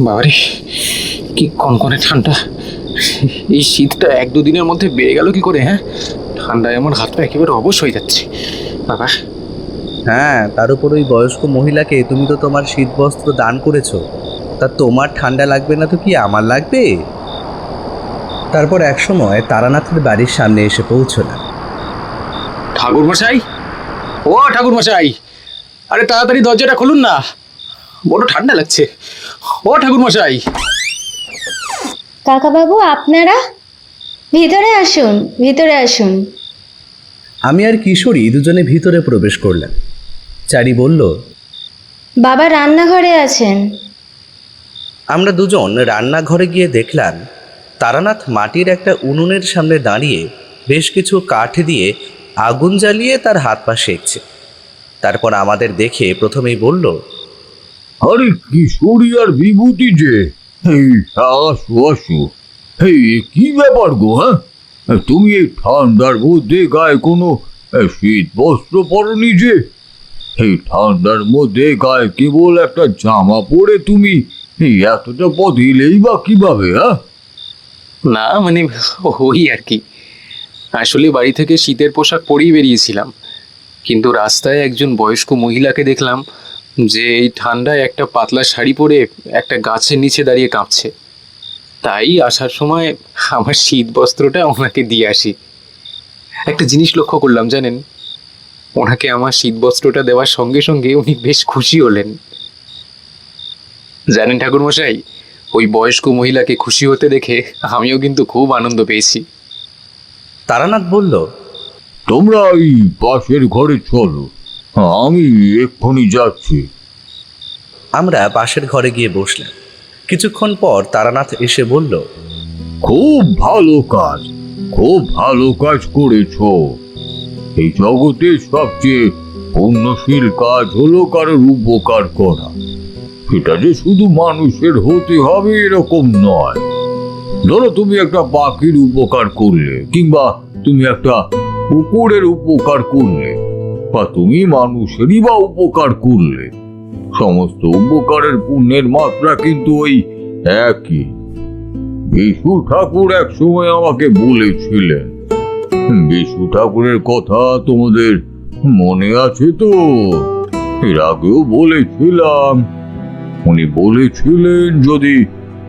বাবারে, কি কনকনে ঠান্ডা! এই শীতটা 1-2 দিনের মধ্যে বেড়ে গেল কি করে? হ্যাঁ, ঠান্ডায় আমার হাত পা একেবারে অবশ হয়ে যাচ্ছে বাবা। হ্যাঁ, তার উপর ওই বয়স্ক মহিলাকে তুমি তো তোমার শীতবস্ত্র দান করেছো, তা তোমার ঠান্ডা লাগবে না তো কি আমার লাগবে? তারপর একসময় তারানাথের বাড়ির সামনে এসে পৌঁছলাম। ঠাকুর মশাই, ও ঠাকুর মশাই, আরে তাড়াতাড়ি দরজাটা খুলুন না, বড় ঠান্ডা লাগছে। ও ঠাকুর মশাই! কাকাবাবু, আপনারা ভিতরে আসুন, ভিতরে আসুন। আমি আর কিশোরী দুজনে ভিতরে প্রবেশ করলাম। চারি বলল, বাবা রান্নাঘরে আছেন। আমরা দুজন রান্নাঘরে গিয়ে দেখলাম তারানাথ মাটির একটা উনুনের সামনে দাঁড়িয়ে বেশ কিছু কাঠ দিয়ে আগুন জ্বালিয়ে তার হাত পা সেঁকছে। তারপর আমাদের দেখে প্রথমেই বলল, আরে কিশোরী আর বিভূতি যে, এই আসো আসো। এই কি ব্যাপার গো? হ্যাঁ, তুমি এই ঠান্ডার মধ্যে গায়ে কোনো শীত বস্ত্র পরনি যে? এই ঠান্ডার মধ্যে গায়ে কেবল একটা জামা পরে তুমি এই এতটা পথ এলেই বা কিভাবে? হ্যাঁ, না মানে, ওই আর কি, আসলে বাড়ি থেকে শীতের পোশাক পরেই বেরিয়েছিলাম, কিন্তু রাস্তায় একজন বয়স্ক মহিলাকে দেখলাম যে এই ঠান্ডায় একটা পাতলা শাড়ি পরে একটা গাছের নিচে দাঁড়িয়ে কাঁপছে। তাই আসার সময় আমার শীত বস্ত্রটা ওনাকে দিয়ে আসি। একটা জিনিস লক্ষ্য করলাম জানেন, ওনাকে আমার শীত বস্ত্রটা দেওয়ার সঙ্গে সঙ্গে উনি বেশ খুশি হলেন। জানেন ঠাকুরমশাই, ওই বয়স্ক মহিলাকে খুশি হতে দেখে আমিও কিন্তু খুব আনন্দ পেয়েছি। তারানাথ বলল, তোমরা এই পাশের ঘরে চলো, আমি এক্ষুনি যাচ্ছি। আমরা পাশের ঘরে গিয়ে বসলাম। কিছুক্ষণ পর তারানাথ এসে বলল, খুব ভালো কাজ, খুব ভালো কাজ করেছো। এই জগতে সবচেয়ে পুণ্যশীল কাজ হলো কারোর উপকার করা। সেটা যে শুধু মানুষের হতে হবে এরকম নয়। ধরো তুমি একটা পাখির উপকার করলে, কিংবা তুমি একটা কুকুরের উপকার করলে, বা তুমি মানুষেরই বা উপকার করলে, সমস্ত উপকারের পুণ্যের মাত্রা কিন্তু ওই একই। বিশু ঠাকুর এক সময় আমাকে বলেছিলেন। বিশু ঠাকুরের কথা তোমাদের মনে আছে তো? এর আগেও বলেছিলাম। উনি বলেছিলেন, যদি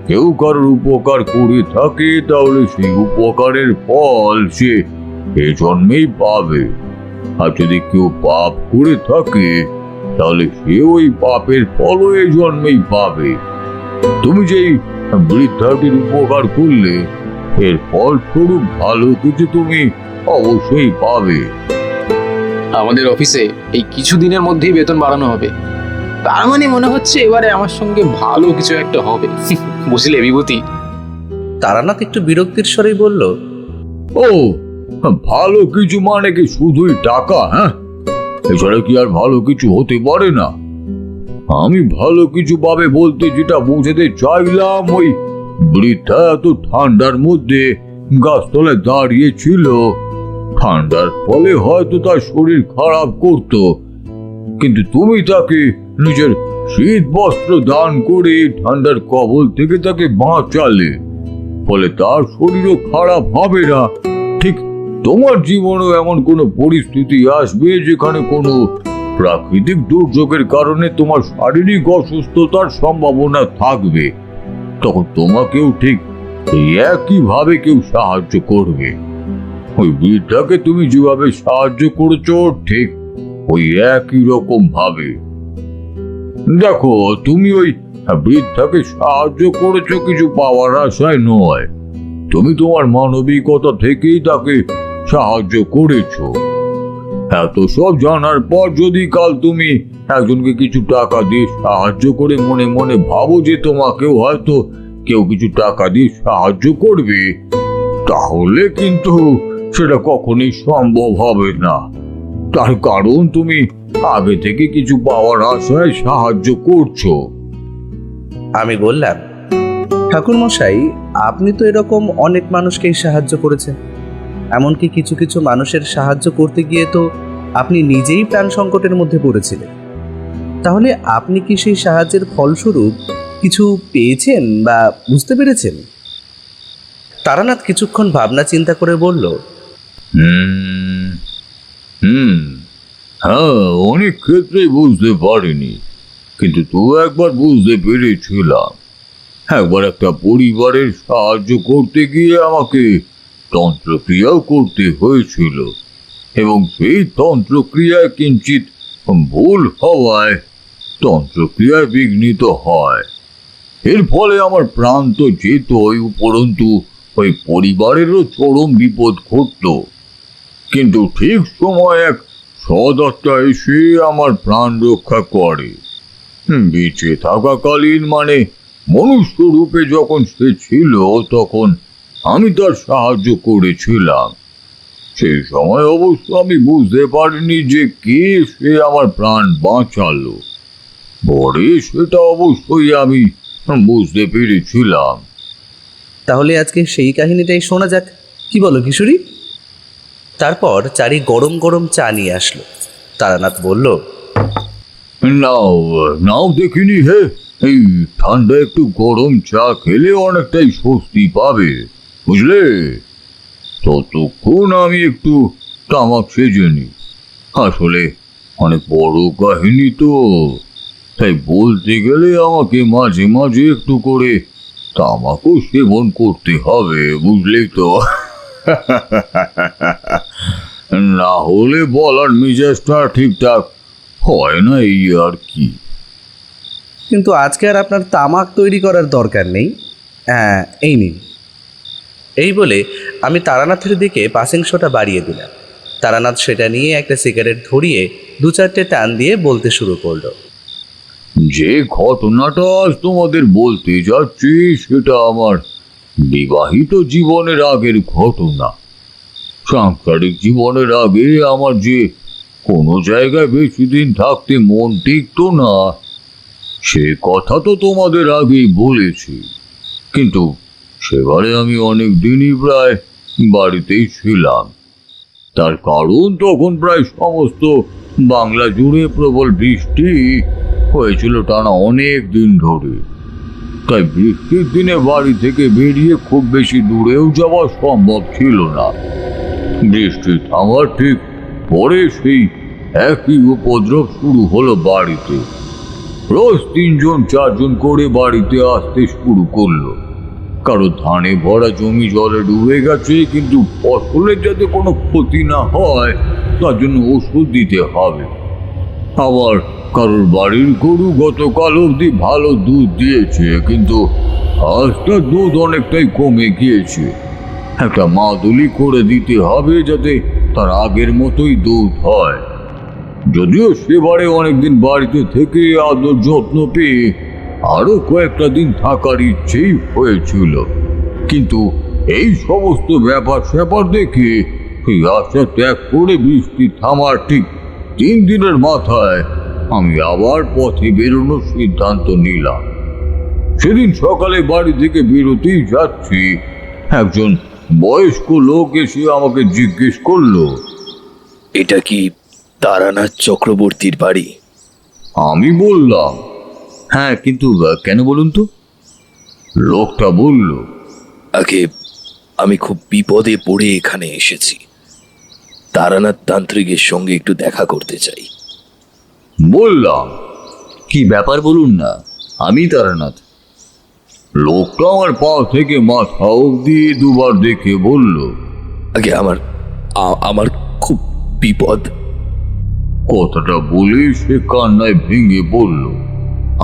কেউ কারোর উপকার করে থাকে তাহলে সেই উপকারের ফল সে এ জন্মেই পাবে, আর যদি কেউ পাপ করে থাকে তাহলে সে ওই পাপের ফলও এ জন্মেই পাবে। তুমি যেই বৃদ্ধাটির উপকার করলে, এর ফলস্বরূপ ভালো কিছু তুমি অবশ্যই পাবে। আমাদের অফিসে এই কিছুদিনের মধ্যেই বেতন বাড়ানো হবে, তার মানে মনে হচ্ছে এবারে আমার সঙ্গে ভালো কিছু একটা হবে। বুঝলে বিভূতি? তারানাথ একটু বিরক্তির স্বরেই বলল, ও, ভালো কিছু মানে কি শুধুই টাকা? হ্যাঁ, এছাড়া কি আর ভালো কিছু হতে পারে না? আমি ভালো কিছু পাবে বলতে যেটা বোঝাতে চাইলাম, ওই বৃদ্ধা এত ঠান্ডার মধ্যে গাছতলায় দাঁড়িয়ে ছিল। ঠান্ডার ফলে হয়তো তার শরীর খারাপ করত, কিন্তু তুমি তাকে নিজের শীত বস্ত্র দান করে ঠান্ডার কবল থেকে তাকে বাঁচালে। ফলে তার শরীরও খারাপ হবে না। ঠিক তোমার জীবনেও এমন কোনো পরিস্থিতি আসবে যেখানে কোনো প্রাকৃতিক দুর্যোগের কারণে তোমার শারীরিক অসুস্থতার সম্ভাবনা থাকবে, তখন তোমাকেও ঠিক এই একইভাবে কেউ সাহায্য করবে। ওই বৃদ্ধাকে তুমি যেভাবে সাহায্য করেছো, ঠিক ওই একই রকম ভাবে। দেখো, তুমি ওই বৃদ্ধাকে সাহায্য করেছো কিছু পাওয়ার আশায় নয়, তুমি তোমার মানবিকতা থেকেই তাকে সাহায্য করেছো। এত সব জানার পর যদি কাল তুমি একজনকে কিছু টাকা দিয়ে সাহায্য করে মনে মনে ভাবো যে তোমাকেও হয়তো কেউ কিছু টাকা দিয়ে সাহায্য করবে, তাহলে কিন্তু সেটা কখনোই সম্ভব হবে না। তার কারণ তুমি আগে থেকে কিছু পাওয়ার আশায় সাহায্য করছো। আমি বললাম, ঠাকুরমশাই, আপনি তো এরকম অনেক মানুষকেই সাহায্য করেছেন। এমনকি কিছু কিছু মানুষের সাহায্য করতে গিয়ে তো আপনি নিজেই প্রাণ সংকটের মধ্যে পড়েছিলেন। তাহলে আপনি কি সেই সাহায্যের ফলস্বরূপ কিছু পেয়েছেন বা বুঝতে পেরেছেন? তারানাথ কিছুক্ষণ ভাবনা চিন্তা করে বলল, হুম হুম হ্যাঁ, অনেক ক্ষেত্রেই বুঝতে পারিনি, কিন্তু তো একবার বুঝতে পেরেছিলাম। একবার একটা পরিবারের সাহায্য করতে গিয়ে আমাকে তন্ত্রক্রিয়াও করতে হয়েছিল, এবং সেই তন্ত্রক্রিয়ায় কিঞ্চিত ভুল হওয়ায় তন্ত্রক্রিয়ায় বিঘ্নিত হয়। এর ফলে আমার প্রাণ তো যেতই, উপরন্তু ওই পরিবারেরও চরম বিপদ ঘটল। কিন্তু ঠিক সময় এক সদাত্মা এসে আমার প্রাণ রক্ষা করে। বেঁচে থাকাকালীন, মানে মনুষ্য রূপে যখন সে ছিল, তখন আমি তার সাহায্য করেছিলাম। সেই সময় অবশ্য আমি বুঝতে পারিনি যে কে সে আমার প্রাণ বাঁচালো। পরে সেটা অবশ্যই আমি বুঝতে পেরেছিলাম। তাহলে আজকে সেই কাহিনীটাই শোনা যাক, কি বলো কিশোরী? তারপর চারি গরম গরম চা নিয়ে আসলো। তারানাথ বলল, নাও নাও দেখিনি হে, এই ঠান্ডা একটু গরম চা খেলে অনেকটাই স্বস্তি পাবে, বুঝলে? ততক্ষণ আমি একটু তামাক সেজে নি। আসলে অনেক বড় কাহিনী তো, তাই বলতে গেলে আমাকে মাঝে মাঝে একটু করে তামাকও সেবন করতে হবে, বুঝলেই তো। না হলে বলার মেজাজটা ঠিকঠাক হয় না, এই আর কি। কিন্তু আজকে আর আপনার তামাক তৈরি করার দরকার নেই। হ্যাঁ, এই নিন। এই বলে আমি তারানাথের দিকে পাসিংশটা বাড়িয়ে দিলাম। তারানাথ সেটা নিয়ে একটা সিগারেট ধরিয়ে 2-4টে টান দিয়ে বলতে শুরু করলো, যে ঘটনাটা আজ তোমাদের বলতে যাচ্ছি, সেটা আমার বিবাহিত জীবনের আগের ঘটনা। সাংসারিক জীবনের আগে আমার যে কোনো জায়গায় বেশি দিন থাকতে মন টিকতো না, সে কথা তো তোমাদের আগেই বলেছি। কিন্তু সেবারে আমি অনেক দিনই প্রায় বাড়িতেই ছিলাম। তার কারণ তখন প্রায় সমস্ত বাংলা জুড়ে প্রবল বৃষ্টি হয়েছিল টানা অনেক দিন ধরে। তাই বৃষ্টির দিনে বাড়ি থেকে বেরিয়ে খুব বেশি দূরেও যাওয়া সম্ভব ছিল না। বৃষ্টি থামার ঠিক পরে সেই একই উপদ্রব শুরু হলো বাড়িতে। রোজ 3-4 জন করে বাড়িতে আসতে শুরু করলো। কারো ধানে ভরা জমি জলে ডুবে গেছে, কিন্তু ফসলের যাতে কোনো ক্ষতি না হয় তার জন্য ওষুধ দিতে হবে। আবার কারোর বাড়ির গরু গতকাল অবধি ভালো দুধ দিয়েছে, কিন্তু আজ তার দুধ অনেকটাই কমে গিয়েছে। একটা মাদুলি করে দিতে হবে যাতে তার আগের মতোই দুধ হয়। যদিও সেবারে অনেকদিন বাড়িতে থেকে আদর যত্ন পেয়ে আরো কয়েকটা দিন থাকার ইচ্ছেই হয়েছিল, কিন্তু এই সমস্ত ব্যাপার স্যাপার দেখে সেই আশা ত্যাগ করে বৃষ্টি থামার ঠিক 3 দিনের মাথায় আমি আবার পথে বেরোনোর সিদ্ধান্ত নিলাম। সেদিন সকালে বাড়ি থেকে বেরোতেই যাচ্ছি, একজন বয়স্ক লোক এসে আমাকে জিজ্ঞেস করলো, এটা কি তারানাথ চক্রবর্তীর বাড়ি? আমি বললাম, হ্যাঁ, কিন্তু কেন বলুন তো? লোকটা বলল, আগে আমি খুব বিপদে পড়ে এখানে এসেছি, তারানাথ তান্ত্রিকের সঙ্গে একটু দেখা করতে চাই। বললাম, কি ব্যাপার বলুন না, আমি তারানাথ। লোকটা আমার পা থেকে মাথা অবধি দুবার দেখে বলল, আগে আমার খুব বিপদ। কথাটা বলে সে কান্নায় ভেঙে পড়ল।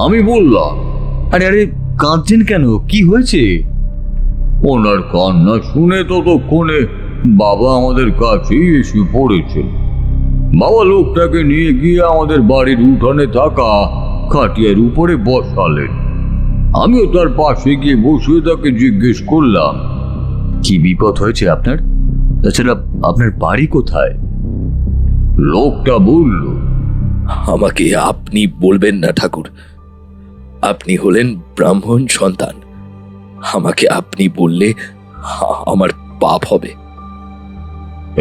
আমি বললাম, আরে আরে, কাঁদছেন কেন, কি হয়েছে? ওনার কান্না শুনে ততক্ষণে বাবা আমাদের কাছেই এসে পড়েছেন। বাবা লোকটাকে নিয়ে গিয়ে আমাদের বাড়ির উঠানে থাকা খাটিয়ার উপরে বসালেন। আমিও তার পাশে গিয়ে বসে তাকে জিজ্ঞেস করলাম, কি বিপদ হয়েছে আপনার? তাছাড়া আপনার বাড়ি কোথায়? লোকটা বলল, আমাকে আপনি বলবেন না ঠাকুর, আপনি হলেন ব্রাহ্মণ সন্তান। আমাকে আপনি বললে আমার পাপ হবে।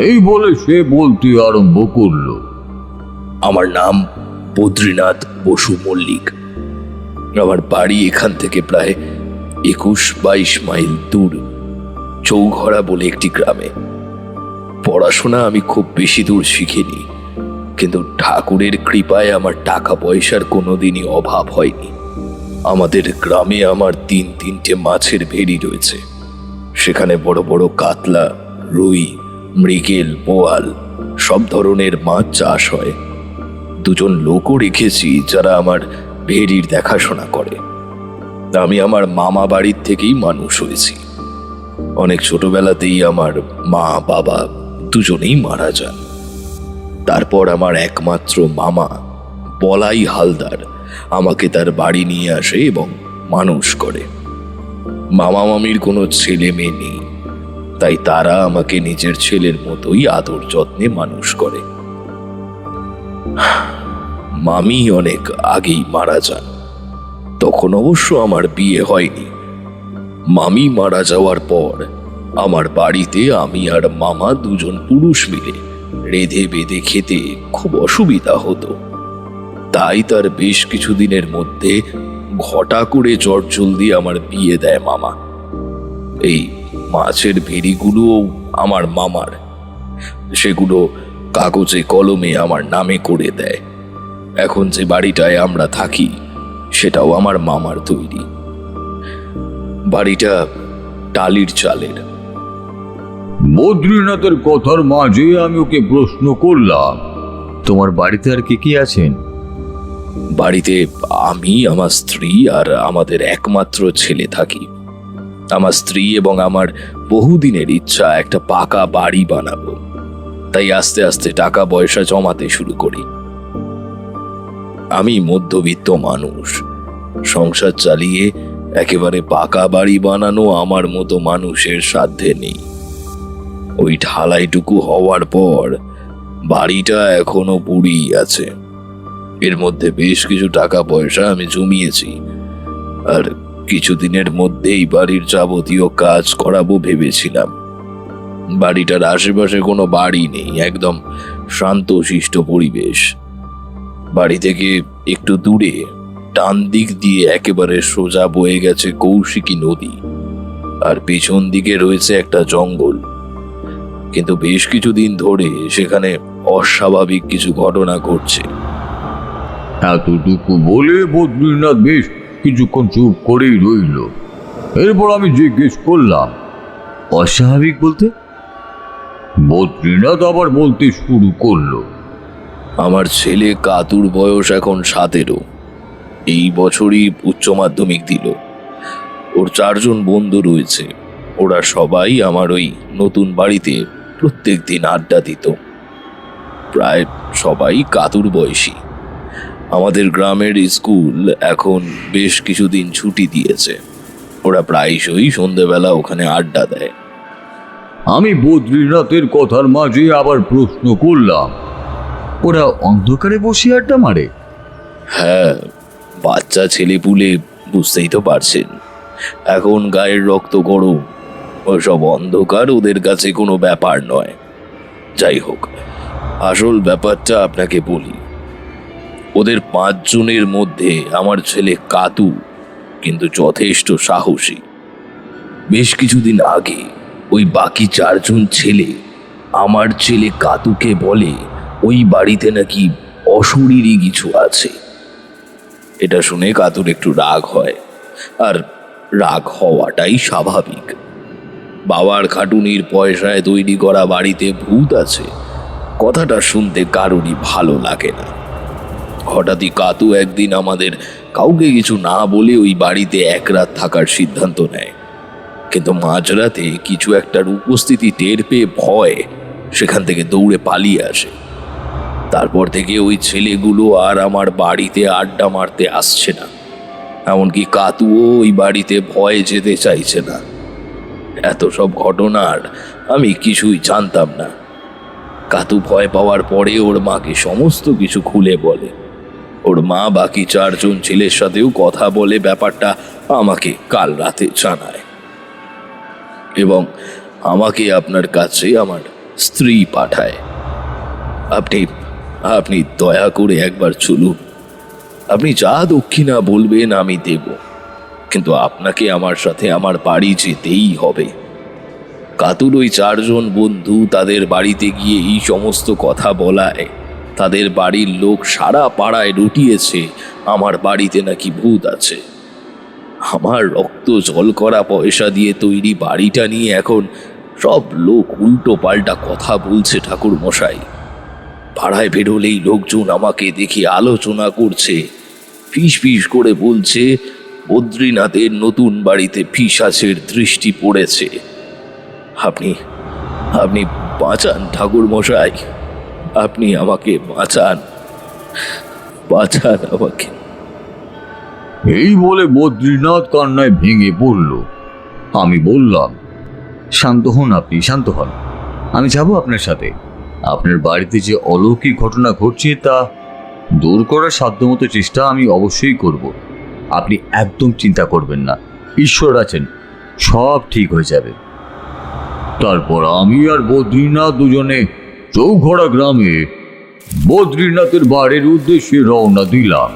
এই বলে সে বলতে আরম্ভ করলো, আমার নাম বদ্রীনাথ বসু মল্লিক। আমার বাড়ি এখান থেকে প্রায় 21-22 মাইল দূর চৌঘরা বলে একটি গ্রামে। পড়াশোনা আমি খুব বেশি দূর শিখিনি, কিন্তু ঠাকুরের কৃপায় আমার টাকা পয়সার কোনোদিনই অভাব হয়নি। আমাদের গ্রামে আমার 3-3টে মাছের ভেড়ি রয়েছে। সেখানে বড় বড় কাতলা, রুই, মৃগেল, বোয়াল সব ধরনের মাছ চাষ হয়। 2জন লোকও রেখেছি যারা আমার ভেড়ির দেখাশোনা করে। আমি আমার মামা বাড়ির থেকেই মানুষ হয়েছি। অনেক ছোটবেলাতেই আমার মা বাবা দুজনেই মারা যান। তারপর আমার একমাত্র মামা বলাই হালদার আমাকে তার বাড়ি নিয়ে আসে এবং মানুষ করে। মামা মামির কোনো ছেলে মেয়ে নেই, তাই তারা আমাকে নিজের ছেলের মতোই আদর যত্নে মানুষ করে। মামি অনেক আগেই মারা যান, তখন অবশ্য আমার বিয়ে হয়নি। মামি মারা যাওয়ার পর আমার বাড়িতে আমি আর মামা 2জন পুরুষ মিলে রেঁধে বেঁধে খেতে খুব অসুবিধা হতো। তাই তার বেশ কিছুদিনের মধ্যে ঘটা করে চটজলদি আমার বিয়ে দেয় মামা। এই মাছের ভেড়িগুলোও আমার মামার, সেগুলো কাগজে কলমে আমার নামে করে দেয়। এখন যে বাড়িটায় আমরা থাকি সেটাও আমার মামার তৈরি। বাড়িটা টালির চালের। বদ্রীনাথের কথার মাঝে আমি ওকে প্রশ্ন করলাম, তোমার বাড়িতে আর কে কে আছেন? বাড়িতে আমি, আমার স্ত্রী আর আমাদের একমাত্র ছেলে থাকি। আমার স্ত্রী এবং আমার বহুদিনের ইচ্ছা একটা পাকা বাড়ি বানাবো, তাই আস্তে আস্তে টাকা পয়সা জমাতে শুরু করি। আমি মধ্যবিত্ত মানুষ, সংসার চালিয়ে একেবারে পাকা বাড়ি বানানো আমার মতো মানুষের সাধ্যে নেই। ওই ঢালাইটুকু হওয়ার পর বাড়িটা এখনো পুড়েই আছে। এর মধ্যে বেশ কিছু টাকা পয়সা আমি জমিয়েছি, আর কিছুদিনের মধ্যেই বাড়ির যাবতীয় কাজ করাবো ভেবেছিলাম। বাড়িটার আশেপাশে কোনো বাড়ি নেই, একদম শান্তশিষ্ট পরিবেশ। বাড়ি থেকে একটু দূরে ডান দিক দিয়ে একেবারে সোজা বয়ে গেছে কৌশিকী নদী, আর পেছন দিকে রয়েছে একটা জঙ্গল। কিন্তু বেশ কিছুদিন ধরে সেখানে অস্বাভাবিক কিছু ঘটনা ঘটছে। এতটুকু বলে বদ্রীনাথ বেশ কিছুক্ষণ চুপ করেই রইল। এরপর আমি জিজ্ঞেস করলাম, অস্বাভাবিক বলতে? বদ্রীনাথ আবার বলতে শুরু করলো, আমার ছেলে কাতুর বয়স এখন 17। এই বছরই উচ্চ মাধ্যমিক দিল। ওর 4জন বন্ধু রয়েছে। ওরা সবাই আমার ওই নতুন বাড়িতে প্রত্যেক দিন আড্ডা দিত। প্রায় সবাই কাতুর বয়সী। আমাদের গ্রামের স্কুল এখন বেশ কিছুদিন ছুটি দিয়েছে। ওরা প্রায়শই সন্ধ্যেবেলা ওখানে আড্ডা দেয়। আমি বদ্রীনাথের কথার মাঝে আবার প্রশ্ন করলাম, ওরা অন্ধকারে বসে আড্ডা মারে? হ্যাঁ, বাচ্চা ছেলেপুলে, বুঝতেই তো পারছেন, এখন গায়ের রক্ত গরম। ওসব অন্ধকার ওদের কাছে কোনো ব্যাপার নয়। যাই হোক, আসল ব্যাপারটা আপনাকে বলি। ওদের 5 জনের মধ্যে আমার ছেলে কাতু কিন্তু যথেষ্ট সাহসী। বেশ কিছুদিন আগে ওই বাকি 4 জন ছেলে আমার ছেলে কাতুকে বলে ওই বাড়িতে নাকি অশরীরী কিছু আছে। এটা শুনে কাতুর একটু রাগ হয়, আর রাগ হওয়াটাই স্বাভাবিক। বাবার খাটুনির পয়সায় তৈরি করা বাড়িতে ভূত আছে, কথাটা শুনতে কারোরই ভালো লাগে না। হঠাৎই কাতু একদিন আমাদের কাউকে কিছু না বলে ওই বাড়িতে 1 রাত থাকার সিদ্ধান্ত নেয়। কিন্তু মাঝরাতে কিছু একটার উপস্থিতি টের পেয়ে ভয় সেখান থেকে দৌড়ে পালিয়ে আসে। তারপর থেকে ওই ছেলেগুলো আর আমার বাড়িতে আড্ডা মারতে আসছে না। এমনকি কাতুও ওই বাড়িতে ভয়ে যেতে চাইছে না। এত সব ঘটনার আমি কিছুই জানতাম না। কাতু ভয় পাওয়ার পরে ওর মাকে সমস্ত কিছু খুলে বলে। ওর মা বাকি 4 জন ছেলের সাথেও কথা বলে ব্যাপারটা আমাকে কাল রাতে জানায়, এবং আমাকে আপনার কাছে আমার স্ত্রী পাঠায়। আপনি দয়া করে একবার চলুন, আপনি যা দক্ষিণা বলবেন আমি দেব, কিন্তু আপনাকে আমার সাথে আমার বাড়ি যেতেই হবে। কাতুর ওই 4 জন বন্ধু তাদের বাড়িতে গিয়ে এই সমস্ত কথা বলায় তাদের বাড়ির লোক সারা পাড়ায় রটিয়েছে আমার বাড়িতে নাকি ভূত আছে। আমার রক্ত জল করা পয়সা দিয়ে তৈরি বাড়িটা নিয়ে এখন সব লোক উল্টো পাল্টা কথা বলছে ঠাকুর মশাই। পাড়ায় বেরোলেই লোকজন আমাকে দেখে আলোচনা করছে, ফিস ফিস করে বলছে বদ্রীনাথের নতুন বাড়িতে পিশাচের দৃষ্টি পড়েছে। আপনি আপনি বাঁচান ঠাকুর মশাই, আপনি আমাকে বাঁচান, বাঁচান আমাকে। এই বলে বদ্রীনাথ কান্নায় ভেঙে পড়ল। আমি বললাম, শান্ত হন, আপনি শান্ত হন। আমি যাব আপনার সাথে। আপনার বাড়িতে যে অলৌকিক ঘটনা ঘটছে তা দূর করার সাধ্যমতো চেষ্টা আমি অবশ্যই করব। আপনি একদম চিন্তা করবেন না, ঈশ্বর আছেন, সব ঠিক হয়ে যাবে। তারপর আমি আর বদ্রীনাথ দুজনে চৌঘড়া গ্রামে বদ্রীনাথের বাড়ির উদ্দেশ্যে রওনা দিলাম।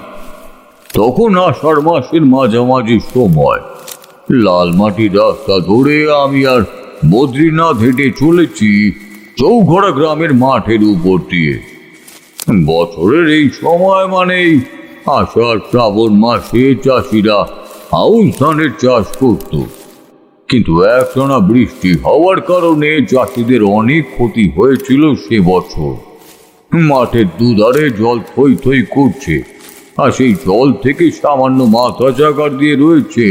তখন আষাঢ় মাসের মাঝামাঝি সময়। লাল মাটির রাস্তা ধরে আমি আর বদ্রীনাথ হেঁটে চলেছি চৌঘড়া গ্রামের মাঠের উপর দিয়ে। বছরের এই সময় মানেই আষাঢ় শ্রাবণ মাসে চাষিরা আউশ ধানের চাষ করত, কিন্তু একটানা বৃষ্টি হওয়ার কারণে চাষিদের অনেক ক্ষতি হয়েছিল সে বছর। মাঠের দুধারে জল থই থই করছে, আর সেই জল থেকে সামান্য মাথা চাকার দিয়ে রয়েছে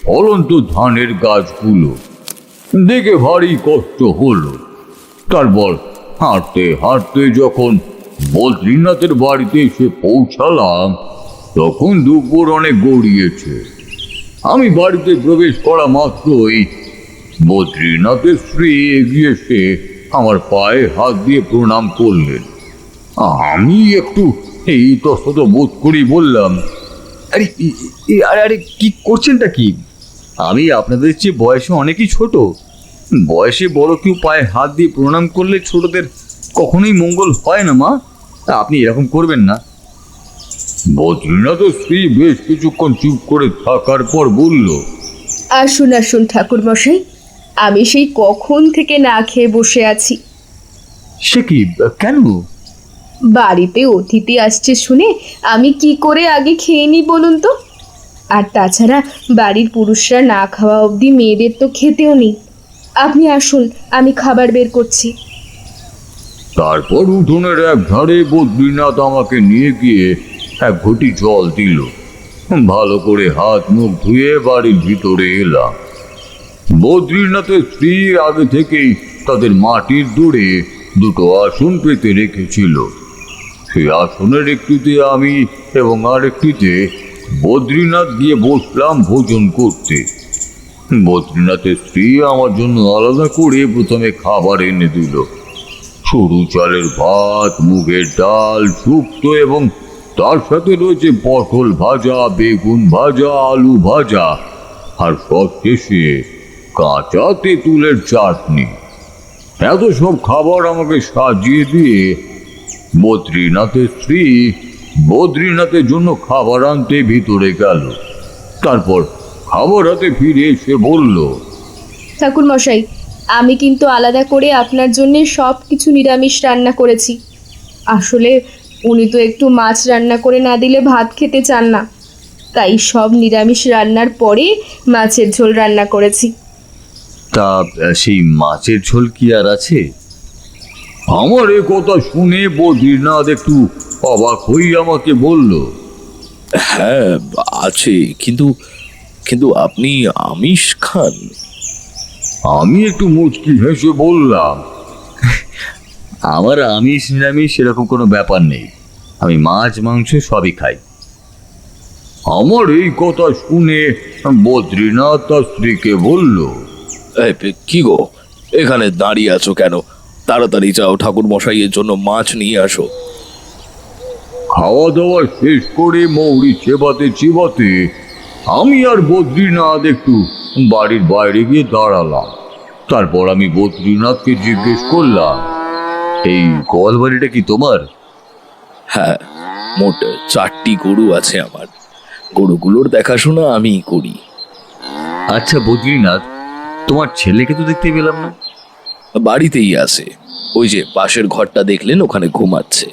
ফলন্ত ধানের গাছগুলো। দেখে ভারী কষ্ট হলো। তারপর হাঁটতে হাঁটতে যখন বদ্রীনাথের বাড়িতে এসে পৌঁছালাম তখন দুপুর অনেক গড়িয়েছে। আমি বাড়িতে প্রবেশ করা মাত্রই বদ্রীনাথের স্ত্রী এগিয়ে এসে আমার পায়ে হাত দিয়ে প্রণাম করলেন। আমি একটু এই তস্তত বোধ করি বললাম, আরে আরে আরে কি করছেনটা কি? আমি আপনাদের চেয়ে বয়সে অনেকই ছোট। বয়সে বড় কেউ পায়ে হাত দিয়ে প্রণাম করলে ছোটদের কখনোই মঙ্গল হয় না মা। আপনি এরকম করবেন না। বদ্রীনাথের স্ত্রী বেশ কিছুক্ষণ চুপ করে থাকার পর বলল, আসুন আসুন ঠাকুর মশাই, আমি সেই কখন থেকে না খেয়ে বসে আছি। সে কি, কেন? বাড়িতে অতিথি আসছে শুনে আমি কি করে আগে খেয়ে নি বলুন তো। আর তাছাড়া বাড়ির পুরুষরা না খাওয়া অবধি মেয়েদের তো খেতেও নেই। আপনি আসুন, আমি খাবার বের করছি। তারপর উঠোনের এক ধারে বদ্রীনাথ আমাকে নিয়ে গিয়ে এক ঘটি জল দিল। ভালো করে হাত মুখ ধুয়ে বাড়ির ভিতরে এলাম। বদ্রীনাথের স্ত্রী আগে থেকেই তাদের মাটির দূরে 2টো আসন পেতে রেখেছিল। সেই আসনের একটিতে আমি এবং আরেকটিতে বদ্রীনাথ গিয়ে বসলাম ভোজন করতে। বদ্রীনাথের স্ত্রী আমার জন্য আলাদা করে প্রথমে খাবার এনে দিল। সরু চালের ভাত, মুগের ডাল, শুক্তো এবং তার সাথে রয়েছে পটল ভাজা, বেগুন ভাজা, আলু ভাজা আর সবশেষে কাঁচা তেঁতুলের চাটনি। এত সব খাবার আমাকে সাজিয়ে দিয়ে বদ্রীনাথের স্ত্রী বদ্রীনাথের জন্য খাবার আনতে ভিতরে গেল। তারপর খাবার হাতে ফিরে এসে বলল, ঠাকুর মশাই, আমি কিন্তু আলাদা করে আপনার জন্য সব কিছু নিরামিষ রান্না করেছি। আসলে উনি তো একটু মাছ রান্না করে না দিলে ভাত খেতে চান না, তাই সব নিরামিষ রান্নার পরে মাছের ঝোল রান্না করেছি। তা সেই মাছের ঝোল কি আর আছে? আমার এ কথা শুনে বদ্রীনাথ একটু অবাক হয়ে আমাকে বলল, হ্যাঁ আছে, কিন্তু কিন্তু আপনি আমিষ খান? আমি একটু মুচকি হেসে বললাম, আমার আমিষ নিরামিষ সেরকম কোনো ব্যাপার নেই, আমি মাছ মাংস সবই খাই। আমার এই কথা শুনে বদ্রীনাথ তার স্ত্রীকে বলল, এই, কি গো, এখানে দাঁড়িয়ে আছো কেন? তাড়াতাড়ি যাও, ঠাকুর মশাইয়ের জন্য মাছ নিয়ে আসো। খাওয়া দাওয়া শেষ করে মৌরি চেবাতে চিবাতে আমি আর বদ্রীনাথ একটু বাড়ির বাইরে গিয়ে দাঁড়ালাম। তারপর আমি বদ্রীনাথকে জিজ্ঞেস করলাম, এই গোয়াল বাড়িটা কি তোমার? হ্যাঁ, মোট 4টি গরু আছে আমার। গরুগুলোর দেখাশোনা আমিই করি। আচ্ছা বদ্রীনাথ, তোমার ছেলেকে তো দেখতে পেলাম না। বাড়িতেই আছে, ওই যে পাশের ঘরটা দেখলেন, ওখানে ঘুমাচ্ছে।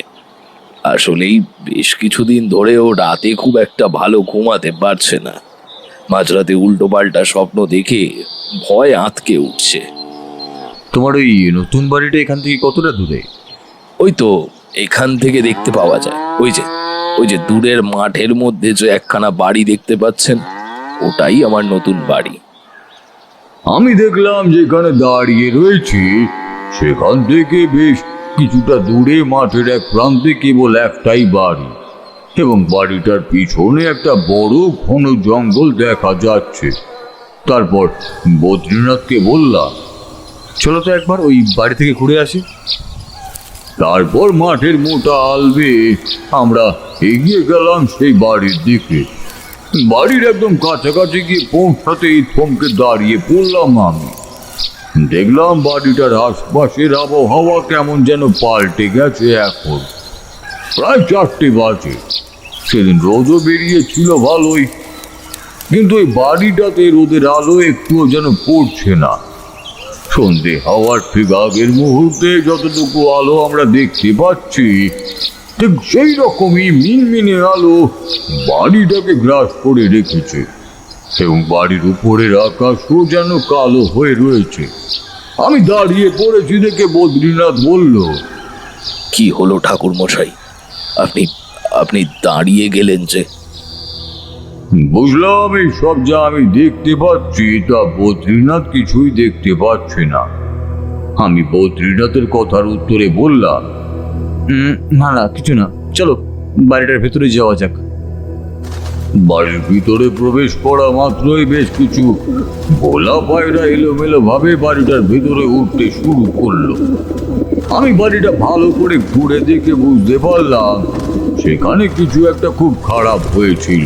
আসলেই বেশ কিছুদিন ধরে ও রাতে খুব একটা ভালো ঘুমাতে পারছে না। মাঝরাতে উল্টো পাল্টা স্বপ্ন দেখে ভয় আঁতকে উঠছে। তোমার ওই নতুন বাড়িটা এখান থেকে কতটা দূরে? ওই তো এখান থেকে দেখতে পাওয়া যায়, ওই যে দূরের মাঠের মধ্যে যে একখানা বাড়ি দেখতে পাচ্ছেন, ওটাই আমার নতুন বাড়ি। আমি দেখলাম যেখানে দাঁড়িয়ে রয়েছি সেখান থেকে বেশ কিছুটা দূরে মাঠের এক প্রান্তে কেবল একটাই বাড়ি, এবং বাড়িটার পিছনে একটা বড় ঘন জঙ্গল দেখা যাচ্ছে। তারপর বদ্রীনাথকে বললাম, চলো তো একবার ওই বাড়ি থেকে ঘুরে আসি। তারপর মাঠের মোটা আলবে আমরা এগিয়ে গেলাম সেই বাড়ির দিকে। বাড়ির একদম কাছাকাছি গিয়ে পৌঁছাতেই থমকে দাঁড়িয়ে পড়লাম আমি। দেখলাম বাড়িটার আশপাশের আবহাওয়া কেমন যেন পাল্টে গেছে। এখন প্রায় 4টে বাজে। সেদিন রোদও বেরিয়েছিল ভালোই, কিন্তু এই বাড়িটাতে রোদের আলো একটুও যেন পড়ছে না। সন্ধে হওয়ার ঠিক আগের মুহূর্তে যতটুকু আলো আমরা দেখতে পাচ্ছি, ঠিক সেই রকমই মিনমিনে আলো বাড়িটাকে গ্রাস করে রেখেছে, এবং বাড়ির উপরের আকাশও যেন কালো হয়ে রয়েছে। আমি দাঁড়িয়ে পড়েছি দেখে বদ্রীনাথ বলল, কি হলো ঠাকুর মশাই, আপনি আপনি দাঁড়িয়ে গেলেন যে? বুঝলাম এই সব যা আমি দেখতে পাচ্ছি তা বদ্রীনাথ কিছুই দেখতে পাচ্ছে না। আমি বদ্রীনাথের কথার উত্তরে বললাম, না না, কিছু না, চলো বাড়িটার ভেতরে যাওয়া যাক। বাড়ির ভিতরে প্রবেশ করা মাত্রই বেশ কিছু ভোলা পায়রা এলোমেলো ভাবে বাড়িটার ভিতরে উঠতে শুরু করলো। আমি বাড়িটা ভালো করে ঘুরে দেখে বুঝতে পারলাম সেখানে কিছু একটা খুব খারাপ হয়েছিল।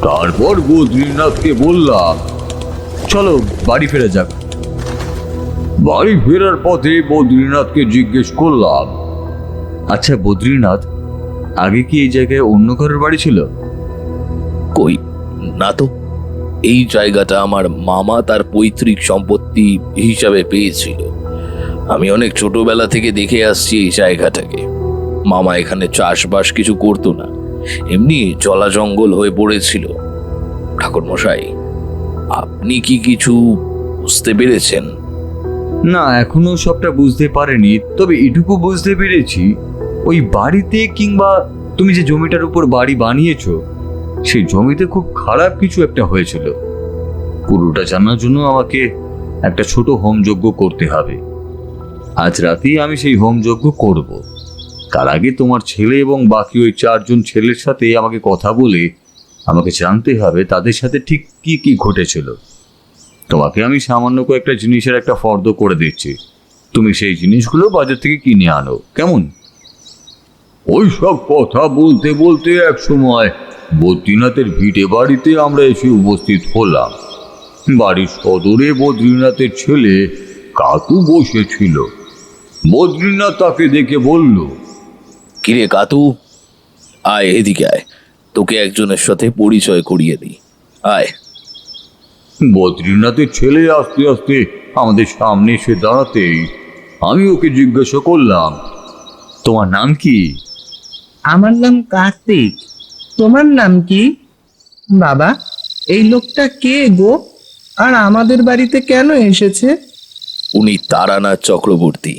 তারপর বদ্রীনাথকে বললাম, চলো বাড়ি ফেরা যাক। বাড়ি ফেরার পথে বদ্রীনাথকে জিজ্ঞেস করলাম, আচ্ছা বদ্রীনাথ, আগে কি এই জায়গায় অন্য কারোর বাড়ি ছিল? কই না তো, এই জায়গাটা আমার মামা তার পৈতৃক সম্পত্তি হিসাবে পেয়েছিল। আমি অনেক ছোটবেলা থেকে দেখে আসছি এই জায়গাটাকে। মামা এখানে চাষবাস কিছু করতো না, এমনি জলা জঙ্গল হয়ে পড়েছিল। ঠাকুর মশাই, আপনি কি কিছু বুঝতে পেরেছেন? না, এখনো সবটা বুঝতে পারিনি, তবে এটুকু বুঝতে পেরেছি ওই বাড়িতে কিংবা তুমি যে জমিটার উপর বাড়ি বানিয়েছো সেই জমিতে খুব খারাপ কিছু একটা হয়েছিল। পুরোটা জানার জন্য আমাকে একটা ছোট হোমযজ্ঞ করতে হবে। আজ রাতেই আমি সেই হোমযজ্ঞ করব। তার আগে তোমার ছেলে এবং বাকি ওই 4জন ছেলের সাথে আমাকে কথা বলে আমাকে জানতে হবে তাদের সাথে ঠিক কি কি ঘটেছিল। তোমাকে আমি সামান্য কয়েকটা জিনিসের একটা ফর্দ করে দিচ্ছি, তুমি সেই জিনিসগুলো বাজার থেকে কিনে আনো, কেমন? ওই সব কথা বলতে বলতে এক সময় বদ্রীনাথের ভিটে বাড়িতে আমরা এসে উপস্থিত হলাম। বাড়ির সদরে বদ্রীনাথের ছেলে কাতু বসেছিল। বদ্রীনাথ তাকে দেখে বলল, কিরে কাতু, আয় এদিকে আয়, তোকে একজনের সাথে পরিচয় করিয়ে দিই, আয়। বদ্রীনাথের ছেলে আস্তে আস্তে আমাদের সামনে এসে দাঁড়াতেই আমি ওকে জিজ্ঞাসা করলাম, তোমার নাম কি? আমার নাম কার্তিক। তোমার নাম কি? বাবা, এই লোকটা কে গো, আর আমাদের বাড়িতে কেন এসেছে? উনি তারানাথ চক্রবর্তী।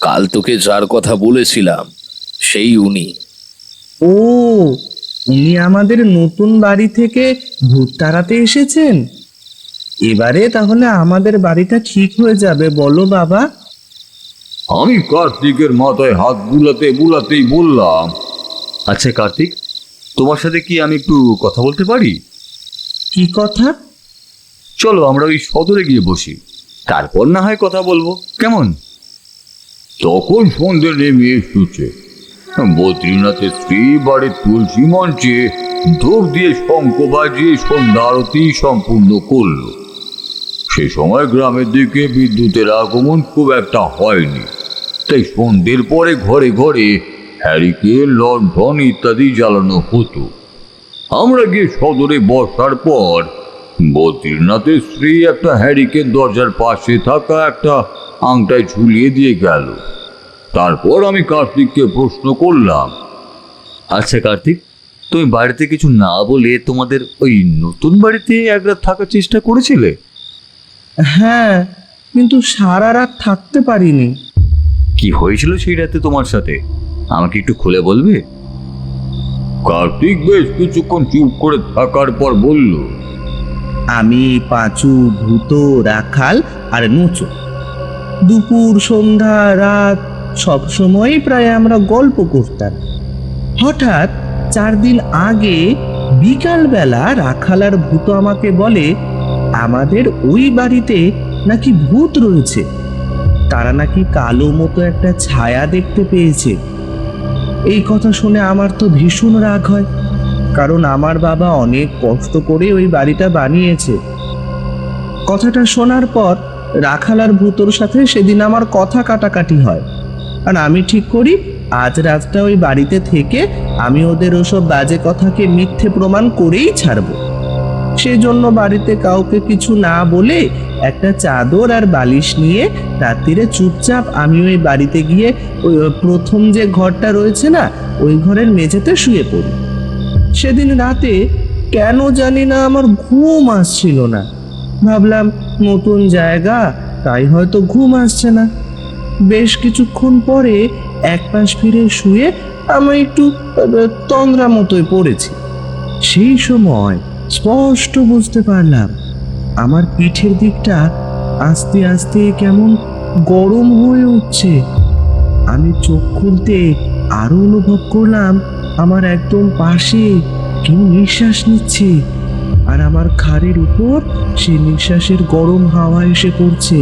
কাল তোকে যার কথা বলেছিলাম সেই উনি। ও, উনি আমাদের নতুন বাড়ি থেকে ভূত তাড়াতে এসেছেন। এবারে তাহলে আমাদের বাড়িটা ঠিক হয়ে যাবে, বলো বাবা? আমি কার্তিকের মাথায় হাত বুলাতে বুলাতেই বললাম, আচ্ছা কার্তিক, তোমার সাথে কি আমি একটু কথা বলতে পারি? কি কথা? চলো আমরা ওই সদরে গিয়ে বসি, তারপর না হয় কথা বলবো, কেমন? তখন সন্ধ্যে নেমে এসেছে। বদ্রীনাথের স্ত্রী বাড়ির তুলসী মঞ্চে ধূপ দিয়ে শঙ্খ বাজিয়ে সন্ধ্যা আরতি সম্পূর্ণ করল। সে সময় গ্রামের দিকে বিদ্যুতের আগমন খুব একটা হয়নি, তাই সন্ধ্যের পরে ঘরে ঘরে হ্যারিকেন, লণ্ঠন ইত্যাদি জ্বালানো হতো। আমরা গিয়ে সদরে বসার পর বদ্রীনাথের স্ত্রী একটা হ্যারিকেন দরজার পাশে থাকা একটা আংটায় ঝুলিয়ে দিয়ে গেল। তারপর আমি কার্তিককে প্রশ্ন করলাম, আচ্ছা কার্তিক, তুমি বাড়িতে কিছু না বলে তোমাদের ওই নতুন বাড়িতে এক রাত থাকার চেষ্টা করেছিলে? হ্যাঁ, কিন্তু সারা রাত থাকতে পারিনি। কি হয়েছিল সেই রাতে তোমার সাথে, আমাকে একটু খুলে বলবে? কার্তিক বেশ কিছুক্ষণ চুপ করে থাকার পর বলল, আমি, পাঁচু, ভূত, রাখাল আর নুচো দুপুর, সন্ধ্যা, রাত সব সময়ই প্রায় আমরা গল্প করতাম। হঠাৎ 4 দিন আগে বিকালবেলা রাখাল আর ভূত আমাকে বলে আমাদের ওই বাড়িতে নাকি ভূত রয়েছে। তারা নাকি কালো মতো একটা ছায়া দেখতে পেয়েছে। এই কথা শুনে আমার তো ভীষণ রাগ হয়, কারণ আমার বাবা অনেক কষ্ট করে ওই বাড়িটা বানিয়েছে। কথাটা শোনার পর রাখাল আর ভূতর সাথে সেদিন আমার কথা কাটাকাটি হয়, আর আমি ঠিক করি আজ রাতটা ওই বাড়িতে থেকে আমি ওদের ওসব বাজে কথাকে মিথ্যে প্রমাণ করেই ছাড়ব। সেই জন্য বাড়িতে কাউকে কিছু না বলে একটা চাদর আর বালিশ নিয়ে রাত্রিরে চুপচাপ আমি ওই বাড়িতে গিয়ে ওই প্রথম যে ঘরটা রয়েছে না, ওই ঘরের মেঝেতে শুয়ে পড়ি। সেদিন রাতে কেন জানি না আমার ঘুম আসছিল না। ভাবলাম নতুন জায়গা, তাই হয়তো ঘুম আসছে না। বেশ কিছুক্ষণ পরে এক পাশ ফিরে শুয়ে আমি একটু তন্দ্রা মতোই পড়েছি। সেই সময় স্পষ্ট বুঝতে পারলাম আমার পিঠের দিকটা আস্তে আস্তে কেমন গরম হয়ে উঠছে। আমি চোখ খুলতে আরো অনুভব করলাম আমার একদম পাশে কেউ নিঃশ্বাস নিচ্ছে, আর আমার ঘাড়ের উপর সেই নিঃশ্বাসের গরম হাওয়া এসে পড়ছে।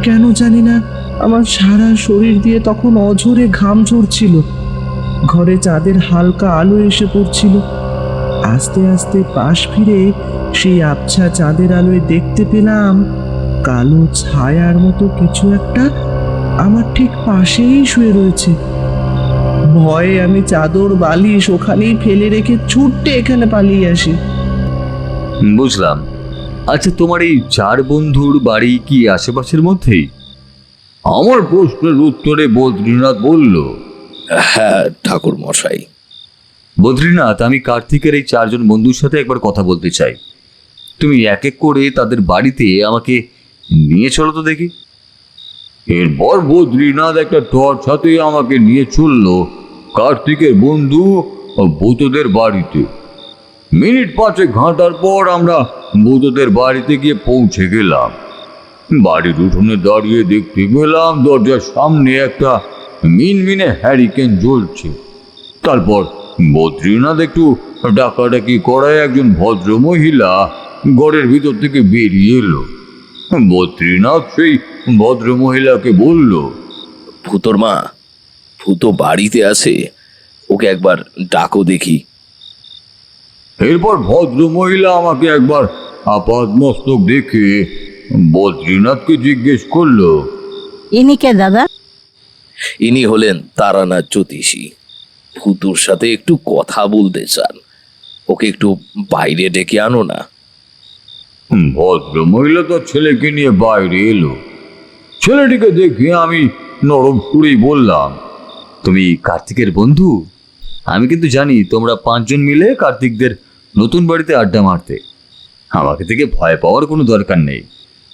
কেন জানি না আমার সারা শরীর দিয়ে তখন অঝরে ঘাম ঝরছিল। ঘরে চাঁদের হালকা আলো এসে পড়ছিল। আস্তে আস্তে পাশ ফিরে সেই আবছা চাঁদের আলোয় দেখতে পেলাম কালো ছায়ার মতো কিছু একটা আমার ঠিক পাশেই শুয়ে রয়েছে। ভয়ে আমি চাদর বালিশ ওখানেই ফেলে রেখে ছুটতে এখানে পালিয়ে আসি। বুঝলাম। আচ্ছা, তোমার এই 4 বন্ধুর বাড়ি কি আশেপাশের মধ্যেই? আমার প্রশ্নের উত্তরে বদ্রীনাথ বলল, হ্যাঁ ঠাকুর মশাই। বদ্রীনাথ, আমি কার্তিকের এই 4 জন বন্ধুর সাথে একবার কথা বলতে চাই। তুমি এক এক করে তাদের বাড়িতে আমাকে নিয়ে চলো তো দেখি। এরপর বদ্রীনাথ একটা টর্চ হাতে আমাকে নিয়ে চলল কার্তিকের বন্ধু ও ভূতদের বাড়িতে। মিনিট 5 ঘাঁটার পর আমরা ভূতদের বাড়িতে গিয়ে পৌঁছে গেলাম। বাড়ির উঠোনে দাঁড়িয়ে দেখতে পেলাম দরজার সামনে একটা মিনমিনে হ্যারিকেন জ্বলছে। তারপর বদ্রীনাথ একটু ডাকাডাকি করায় একজন ভদ্র মহিলা ঘরের ভিতর থেকে বেরিয়ে এলো। বদ্রীনাথ সেই ভদ্র মহিলাকে বলল, ভূতর মা, ভূত বাড়িতে আছে, ওকে একবার ডাকো দেখি। এরপর ভদ্র মহিলা আমাকে একবার আপাত মস্তক দেখে বদ্রীনাথকে জিজ্ঞেস করলো, ইনি কে দাদা? ইনি হলেন তারানাথ জ্যোতিষী। ভূতুর সাথে একটু কথা বলতে চান, ওকে একটু বাইরে ডেকে আনো না। ভদ্র মহিলা তার ছেলেকে নিয়ে বাইরে এলো। ছেলেটিকে দেখে আমি নরম সুরেই বললাম, তুমি কার্তিকের বন্ধু? আমি কিন্তু জানি তোমরা 5 জন মিলে কার্তিকদের নতুন বাড়িতে আড্ডা মারতে। আমাকে থেকে ভয় পাওয়ার কোনো দরকার নেই,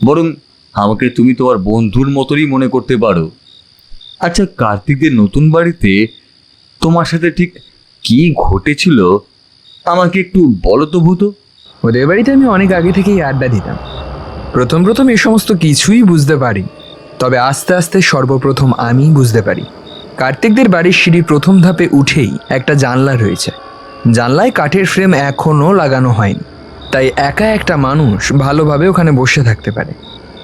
বরং আমাকে তুমি তোমার বন্ধুর মতোই মনে করতে পারো। আচ্ছা, কার্তিকদের নতুন বাড়িতে তোমার সাথে ঠিক কি ঘটেছিল আমাকে একটু বলো তো ভূত। ওদের বাড়িতে আমি অনেক আগে থেকেই আড্ডা দিতাম। প্রথম এ সমস্ত কিছুই বুঝতে পারি, তবে আস্তে আস্তে সর্বপ্রথম আমি বুঝতে পারি। কার্তিকদের বাড়ির সিঁড়ির প্রথম ধাপে উঠেই একটা জানলা রয়েছে। জানলায় কাঠের ফ্রেম এখনও লাগানো হয়নি, তাই একা একটা মানুষ ভালোভাবে ওখানে বসে থাকতে পারে।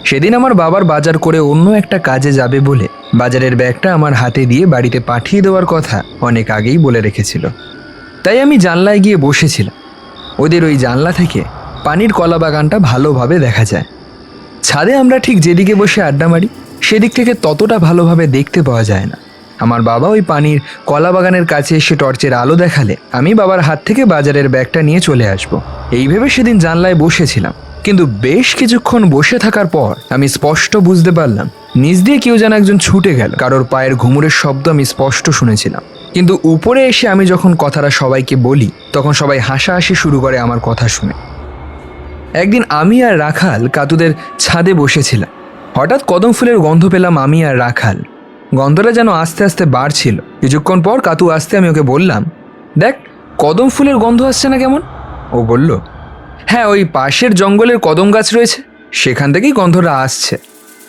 সেদিন আমার বাবার বাজার করে অন্য একটা কাজে যাবে বলে বাজারের ব্যাগটা আমার হাতে দিয়ে বাড়িতে পাঠিয়ে দেওয়ার কথা অনেক আগেই বলে রেখেছিল। তাই আমি জানলায় গিয়ে বসেছিলাম। ওদের ওই জানলা থেকে পানির কলা বাগানটা ভালোভাবে দেখা যায়। ছাদে আমরা ঠিক যেদিকে বসে আড্ডা মারি সেদিক থেকে ততটা ভালোভাবে দেখতে পাওয়া যায় না। আমার বাবা ওই পানির কলা বাগানের কাছে এসে টর্চের আলো দেখালে আমি বাবার হাত থেকে বাজারের ব্যাগটা নিয়ে চলে আসব। এই ভেবে সেদিন জানলায় বসেছিলাম, কিন্তু বেশ কিছুক্ষণ বসে থাকার পর আমি স্পষ্ট বুঝতে পারলাম নিচ দিয়ে কেউ যেন একজন ছুটে গেল। কারোর পায়ের ঘুঙুরের শব্দ আমি স্পষ্ট শুনেছিলাম, কিন্তু উপরে এসে আমি যখন কথাটা সবাইকে বলি তখন সবাই হাসাহাসি শুরু করে আমার কথা শুনে। একদিন আমি আর রাখাল কাতুদের ছাদে বসেছিলাম। হঠাৎ কদম ফুলের গন্ধ পেলাম আমি আর রাখাল। গন্ধটা যেন আস্তে আস্তে বাড়ছিল। কিছুক্ষণ পর কাতু আসতে আমি ওকে বললাম, দেখ কদম ফুলের গন্ধ আসছে না কেমন? ও বলল, হ্যাঁ ওই পাশের জঙ্গলের কদম গাছ রয়েছে, সেখান থেকেই গন্ধটা আসছে।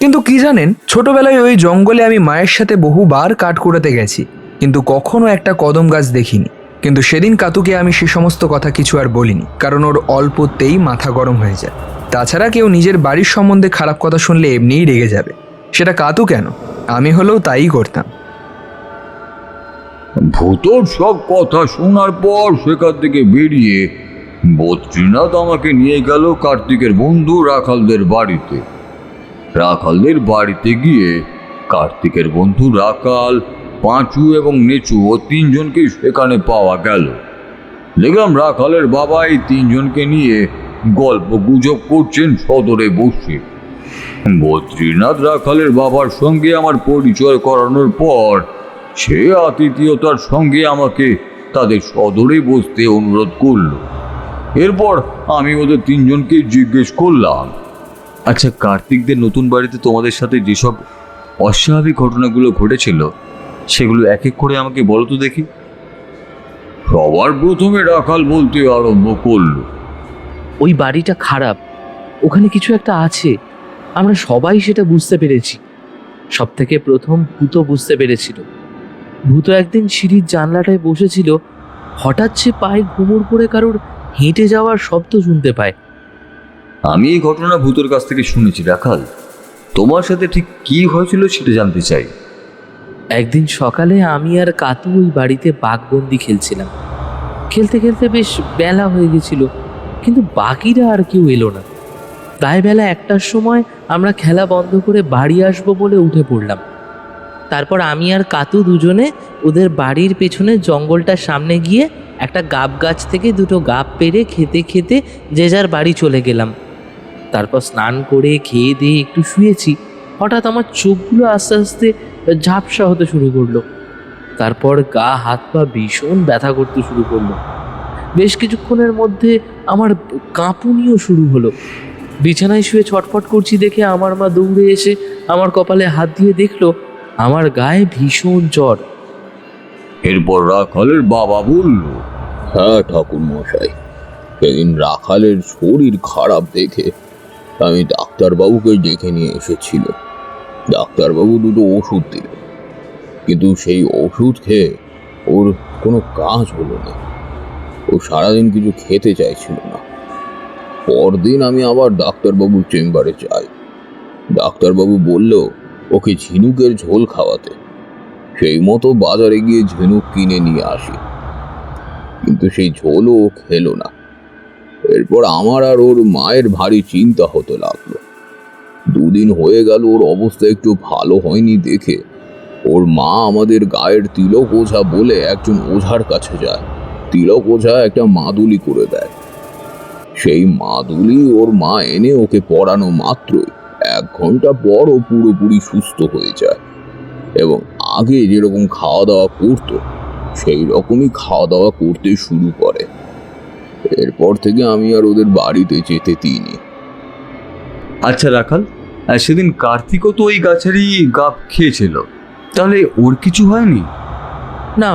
কিন্তু কি জানেন, ছোটবেলায় ওই জঙ্গলে আমি মায়ের সাথে বহুবার কাঠ কুড়াতে গেছি, কিন্তু কখনো একটা কদম গাছ দেখিনি। কিন্তু সেদিন কাতুকে আমি সে সমস্ত কথা কিছু আর বলিনি, কারণ ওর অল্পতেই মাথা গরম হয়ে যায়। তাছাড়া কেউ নিজের বাড়ির সম্বন্ধে খারাপ কথা শুনলে এমনিই রেগে যাবে, সেটা কাতু কেন, আমি হলেও তাই করতাম। ভূতর সব কথা শোনার পর সেখান থেকে বেরিয়ে বদ্রীনাথ আমাকে নিয়ে গেল কার্তিকের বন্ধু রাখালদের বাড়িতে। রাখালদের বাড়িতে গিয়ে কার্তিকের বন্ধু রাখাল, পাঁচু এবং নেচু ও তিনজনকে সেখানে পাওয়া গেল। দেখলাম রাখালের বাবা এই তিনজনকে নিয়ে গল্প গুজব করছেন সদরে বসে। বদ্রীনাথ রাখালের বাবার সঙ্গে আমার পরিচয় করানোর পর সে আতিথেয়তার সঙ্গে আমাকে তাদের সদরে বসতে অনুরোধ করল। এরপর আমি ওদের তিনজনকে জিজ্ঞেস করলাম, আচ্ছা, কার্তিকদের নতুন বাড়িতে তোমাদের সাথে যেসব অস্বাভাবিক ঘটনাগুলো ঘটেছিল সেগুলো এক এক করে আমাকে বলো তো দেখি। সবার প্রথমে রাখাল বলতে আরম্ভ করলো, ওই বাড়িটা খারাপ, ওখানে কিছু একটা আছে, আমরা সবাই সেটা বুঝতে পেরেছি। সব থেকে প্রথম ভূত বুঝতে পেরেছিল। ভূত একদিন সিঁড়ির জানলাটায় বসেছিল, হঠাৎ সে পায়ে ঘুমুর পড়ে কারোর হেঁটে যাওয়ার শব্দ শুনতে পায়। আমি এই ঘটনা ভূতের কাছ থেকে শুনেছি রাখাল, তোমার সাথে ঠিক কি হয়েছিল সেটা জানতে চাই। একদিন সকালে আমি আর কাতু ওই বাড়িতে বাঘবন্দি খেলছিলাম। খেলতে খেলতে বেশ বেলা হয়ে গেছিল, কিন্তু বাকিরা আর কেউ এলো না। তাই বেলা 1টার সময় আমরা খেলা বন্ধ করে বাড়ি আসবো বলে উঠে পড়লাম। তারপর আমি আর কাতু দুজনে ওদের বাড়ির পেছনে জঙ্গলটার সামনে গিয়ে একটা গাব গাছ থেকে 2টো গাব পেড়ে খেতে খেতে যে যার বাড়ি চলে গেলাম। তারপর স্নান করে খেয়ে দিয়ে একটু শুয়েছি, হঠাৎ আমার চোখগুলো আস্তে আস্তে ঝাপসা হতে শুরু করলো। তারপর গা হাত পা ভীষণ ব্যথা করতে শুরু করলো। বেশ কিছুক্ষণের মধ্যে আমার কাঁপুনিও শুরু হলো। বিছানায় শুয়ে ছটফট করছি দেখে আমার মা দৌড়ে এসে আমার কপালে হাত দিয়ে দেখলো আমার গায়ে ভীষণ জ্বর। এরপর রাখালের বাবা বলল, হ্যাঁ ঠাকুর মশাই, সেদিন রাখালের শরীর খারাপ দেখে আমি ডাক্তারবাবুকে ডেকে নিয়ে এসেছিল। ডাক্তারবাবু 2টো ওষুধ দিলেন, কিন্তু সেই ওষুধ খেয়ে ওর কোনো কাজ হলো না। ও সারাদিন কিছু খেতে চাইছিল না। পরদিন আমি আবার ডাক্তারবাবুর চেম্বারে যাই। ডাক্তারবাবু বলল ওকে ঝিনুকের ঝোল খাওয়াতে। সেই মতো বাজারে গিয়ে ঝিনুক কিনে নিয়ে আসি, কিন্তু সেই ঝোলও ও খেলো না। এরপর আমার আর ওর মায়ের ভারী চিন্তা হতে লাগলো। 2 দিন হয়ে গেল ওর অবস্থা একটু ভালো হয়নি দেখে ওর মা আমাদের গায়ের তিলক ওঝা বলে একজন ওঝার কাছে যায়। তিলক ওঝা একটা মাদুলি করে দেয়। সেই মাদুলি ওর মা এনে ওকে পরানো মাত্রই 1 ঘন্টা পর ও পুরোপুরি সুস্থ হয়ে যায় এবং আগে যেরকম খাওয়া দাওয়া করতো সেই রকমই খাওয়া দাওয়া করতে শুরু করে। এরপর থেকে আমি আর ওদের বাড়িতে যেতে দিইনি। আচ্ছা রাখাল, সেদিন কার্তিকও তো ওই গাছেরই গাব খেয়েছিল, তাহলে ওর কিছু হয়নি? না,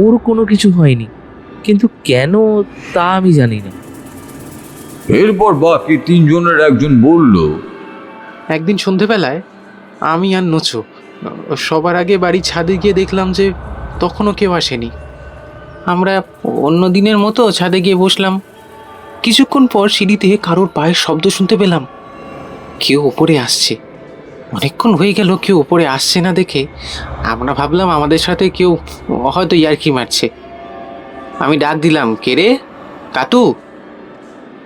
ওর কোনো কিছু হয়নি, কিন্তু কেন তা আমি জানি না। এরপর বাকি 3 জনের একজন বলল, একদিন সন্ধেবেলায় আমি আর নোচো সবার আগে বাড়ির ছাদে গিয়ে দেখলাম যে তখনও কেউ আসেনি। আমরা অন্য দিনের মতো ছাদে গিয়ে বসলাম। কিছুক্ষণ পর সিঁড়িতে কারোর পায়ের শব্দ শুনতে পেলাম। কেউ ওপরে আসছে। অনেকক্ষণ হয়ে গেল কেউ ওপরে আসছে না দেখে আমরা ভাবলাম আমাদের সাথে কেউ হয়তো ইয়ার্কি মারছে। আমি ডাক দিলাম, কে রে কাতু?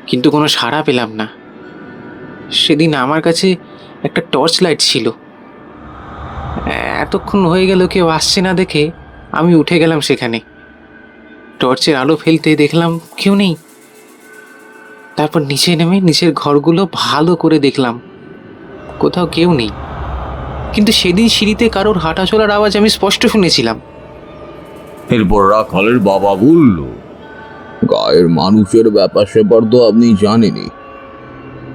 কিন্তু কোনো সাড়া পেলাম না। সেদিন আমার কাছে একটা টর্চ লাইট ছিল। এতক্ষণ হয়ে গেল কেউ আসছে না দেখে আমি উঠে গেলাম সেখানে। টর্চের আলো ফেলতে দেখলাম কেউ নেই। তারপর নিচে নেমে নিচের ঘরগুলো ভালো করে দেখলাম, কোথাও কেউ নেই। কিন্তু সেদিন সিঁড়িতে কারোর হাঁটা চলার আওয়াজ আমি স্পষ্ট শুনেছিলাম। এরপর রাখালের বাবা বলল, গায়ের মানুষের ব্যাপার স্যাপার তো আপনি জানেনই।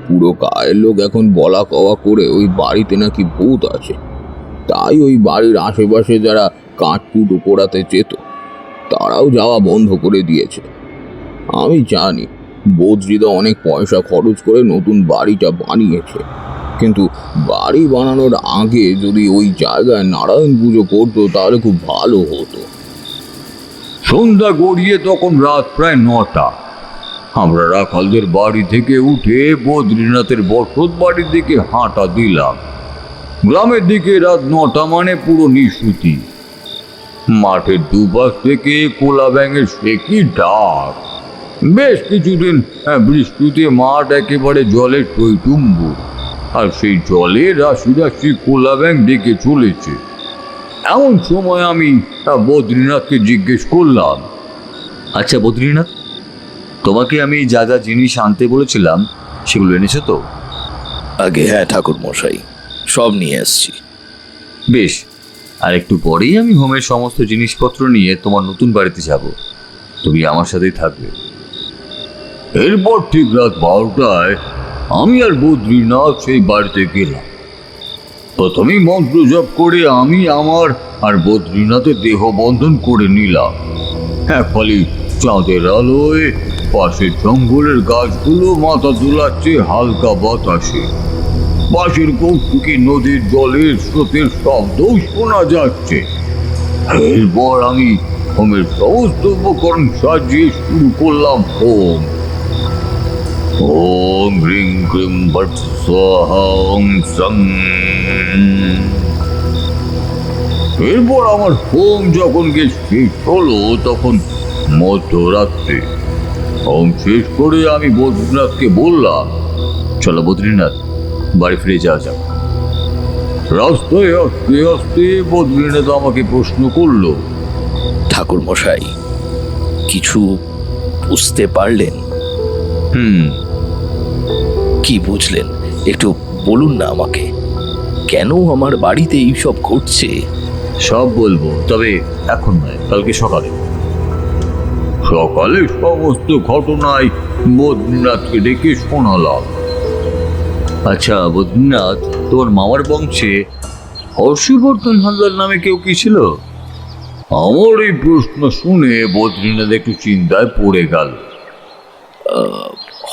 পুরো গায়ের লোক এখন বলা কওয়া করে ওই বাড়িতে নাকি ভূত আছে। তাই ওই বাড়ির আশেপাশে যারা কাঠকুটো পোড়াতে যেত তারাও যাওয়া বন্ধ করে দিয়েছে। আমি জানি বদ্রিদা অনেক পয়সা খরচ করে নতুন বাড়িটা বানিয়েছে, কিন্তু বাড়ি বানানোর আগে যদি ওই জায়গায় নারায়ণ পুজো করতো তাহলে খুব ভালো হতো। সন্ধ্যা গড়িয়ে তখন রাত প্রায় 9টা। আমরা রাখালদের বাড়ি থেকে উঠে বদ্রীনাথের বসত বাড়ির দিকে হাঁটা দিলাম। গ্রামের দিকে রাত 9টা মানে পুরো নিশুতি। মাঠের দুপাশ থেকে কোলা ব্যাঙের সে কি ডাক! বেশ কিছুদিন বৃষ্টিতে মাঠ একেবারে জলে টইটুম্বুর, আর সেই জলে রাশি রাশি কোলা ব্যাঙ ডেকে চলেছে। এমন সময় আমি বদ্রীনাথকে জিজ্ঞেস করলাম, আচ্ছা বদ্রীনাথ, তোমাকে আমি যা যা জিনিস আনতে বলেছিলাম সেগুলো এনেছো তো? আগে হ্যাঁ ঠাকুর মশাই, সব নিয়ে এসছি। বেশ, আর একটু পরেই আমি হোমের সমস্ত জিনিসপত্র নিয়ে তোমার নতুন বাড়িতে যাব। তুমি আমার সাথেই থাকবে। এরপর ঠিক রাত 12টায় আমি আর বদ্রীনাথ সেই বাড়িতে গেলাম। প্রথমেই মন্ত্র জপ করে আমি আমার আর বদ্রীনাথের দেহ বন্ধন করে নিলাম। ফলে চাঁদের আলোয় পাশের জঙ্গলের গাছগুলো মাথা দোলাচ্ছে হালকা বাতাসে। পাশের কৌতুকি নদীর জলের স্রোতের শব্দও শোনা যাচ্ছে। এরপর আমি হোমের সমস্ত উপকরণ সাজিয়ে শুরু করলাম হোম। ওম হ্রিং ক্রিং ভট স্বাহা ওং সং। এরপর আমার হোম যখন শেষ হলো তখন মধ্যরাত্রে। হোম শেষ করে আমি বদ্রীনাথকে বললাম, চলো বদ্রীনাথ, বাড়ি ফিরে যাওয়া যাক। রাস্তায় আসতে আসতে বদ্রীনাথ আমাকে প্রশ্ন করলো, ঠাকুর মশাই, কিছু বুঝতে পারলেন? কি বুঝলেন একটু বলুন না আমাকে। কেন আমার বাড়িতে এইসব ঘটছে? সব বলবো, তবে এখন নয়, কালকে সকালে। সকালে সমস্ত ঘটনাই বদ্রীনাথকে ডেকে শোনালাম। আচ্ছা বদ্রীনাথ, তোমার মামার বংশে হর্ষবর্ধন হালদার নামে কেউ কি ছিল? আমার এই প্রশ্ন শুনে বদ্রীনাথ একটু চিন্তায় পড়ে গেল।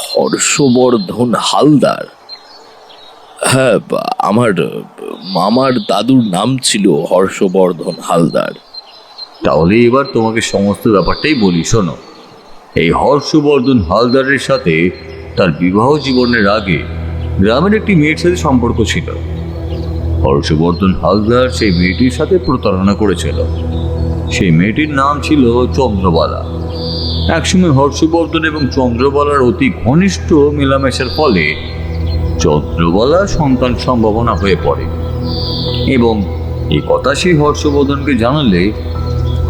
হর্ষবর্ধন হালদার? হ্যাঁ, আমার মামার দাদুর নাম ছিল হর্ষবর্ধন হালদার। তাহলে এবার তোমাকে সমস্ত ব্যাপারটাই বলি, শোনো। এই হর্ষবর্ধন হালদারের সাথে তার বিবাহ জীবনের আগে গ্রামের একটি মেয়ের সাথে সম্পর্ক ছিল। হর্ষবর্ধন হালদার সেই মেয়েটির সাথে প্রতারণা করেছিল। সেই মেয়েটির নাম ছিল চন্দ্রবালা। একসময় হর্ষবর্ধন এবং চন্দ্রবালার অতি ঘনিষ্ঠ মেলামেশার ফলে চন্দ্রবালা সন্তান সম্ভাবনা হয়ে পড়ে এবং এই কথা সেই হর্ষবর্ধনকে জানালে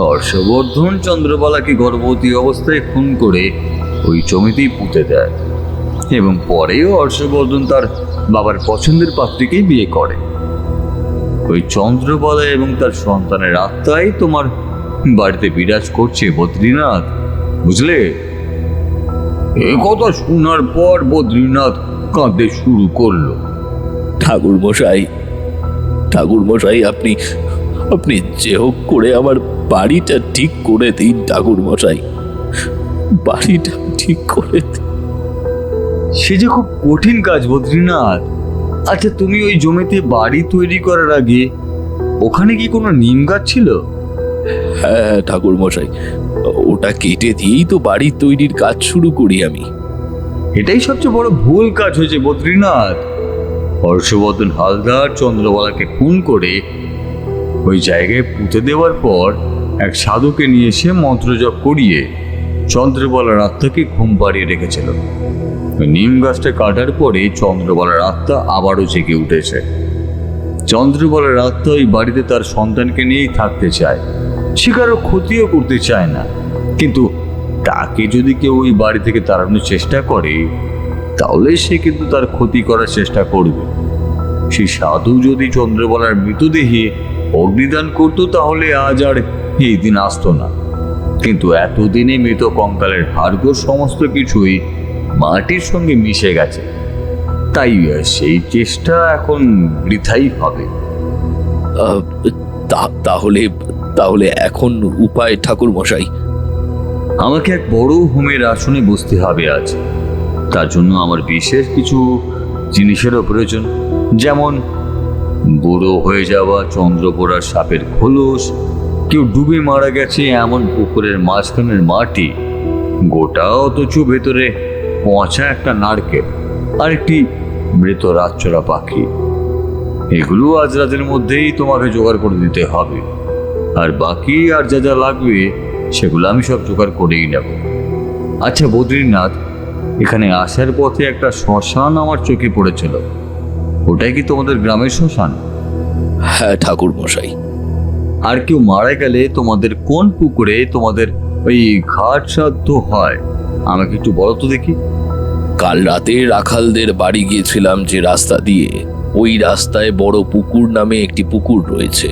হর্ষবর্ধন চন্দ্রবালাকে গর্ভবতী অবস্থায় খুন করে ওই জমিতেই পুঁতে দেয় এবং পরেও হর্ষবর্ধন তার বাবার পছন্দের পাত্রীকেই বিয়ে করে। ওই চন্দ্রবালা এবং তার সন্তানের আত্মাই তোমার বাড়িতে বিরাজ করছে বদ্রীনাথ, বুঝলে? এই কথা শোনার পর বদ্রীনাথ কাঁদতে শুরু করলো। ঠাকুর মশাই, আপনি আপনি যে হোক করে আমার বাড়িটা ঠিক করে দিন। ঠাকুর মশাই, বাড়িটা ঠিক করে দিন। সে যে খুব কঠিন কাজ বদ্রীনাথ। আচ্ছা, তুমি ওই জমিতে বাড়ি তৈরি করার আগে ওখানে কি কোনো নিম গাছ ছিল? হ্যাঁ ঠাকুর মশাই, ওটা কেটে দিয়েই তো বাড়ি তৈরির কাজ শুরু করি আমি। এটাই সবচেয়ে বড় ভুল কাজ হয়েছে বদ্রীনাথ। হর্ষবর্ধন হালদার চন্দ্রবালাকে খুন করে ওই জায়গায় পুঁতে দেওয়ার পর এক সাধুকে নিয়ে এসে মন্ত্রজপ করিয়ে চন্দ্রবালার আত্মাকে ঘুম পাড়িয়ে রেখেছিল। নিম গাছটা কাটার পরে চন্দ্রবালার আত্মা আবারও জেগে উঠেছে চন্দ্রবলার আত্মা ওই বাড়িতে তার সন্তানকে নিয়েই থাকতে চায়, সে কারো ক্ষতিও করতে চায় না। কিন্তু তাকে যদি কেউ ওই বাড়ি থেকে তাড়ানোর চেষ্টা করে, তাহলে সে কিন্তু তার ক্ষতি করার চেষ্টা করবে। সেই সাধু যদি চন্দ্রবলার মৃতদেহে অগ্নিদান করত, তাহলে আজ আর এই দিন আসতো না। কিন্তু এতদিনে মৃত কঙ্কালের হাড়গোড় সমস্ত কিছুই মাটির সঙ্গে মিশে গেছে, তাই সেই চেষ্টা এখন বৃথাই হবে। তাহলে তাহলে এখন উপায় ঠাকুর মশাই? আমাকে এক বড় হোমের আসনে বসতে হবে আজ। তার জন্য আমার বিশেষ কিছু জিনিসেরও প্রয়োজন, যেমন বুড়ো হয়ে যাওয়া চন্দ্রপোড়ার সাপের খোলস, কেউ ডুবে মারা গেছে এমন পুকুরের মাঝখানের মাটি, গোটা অথচ ভেতরে পচা একটা নারকেল, আর একটি মৃত রাতচরা পাখি। এগুলো আজ রাতের মধ্যেই তোমাকে জোগাড় করে দিতে হবে। আর বাকি আর যা যা লাগবে সেগুলো আমি সব জোগাড় করেই নেব। আচ্ছা বদ্রীনাথ, এখানে আসার পথে একটা শ্মশান আমার চোখে পড়েছিল, ওটাই কি তোমাদের গ্রামের শ্মশান? হ্যাঁ ঠাকুর মশাই। আর কেউ মারা গেলে তোমাদের কোন পুকুরে তোমাদের ওই ঘাট শ্রাদ্ধ হয় আমাকে একটু বলো তো দেখি। কাল রাতে রাখালদের বাড়ি গিয়েছিলাম যে রাস্তা দিয়ে, ওই রাস্তায় বড় পুকুর নামে একটি পুকুর রয়েছে।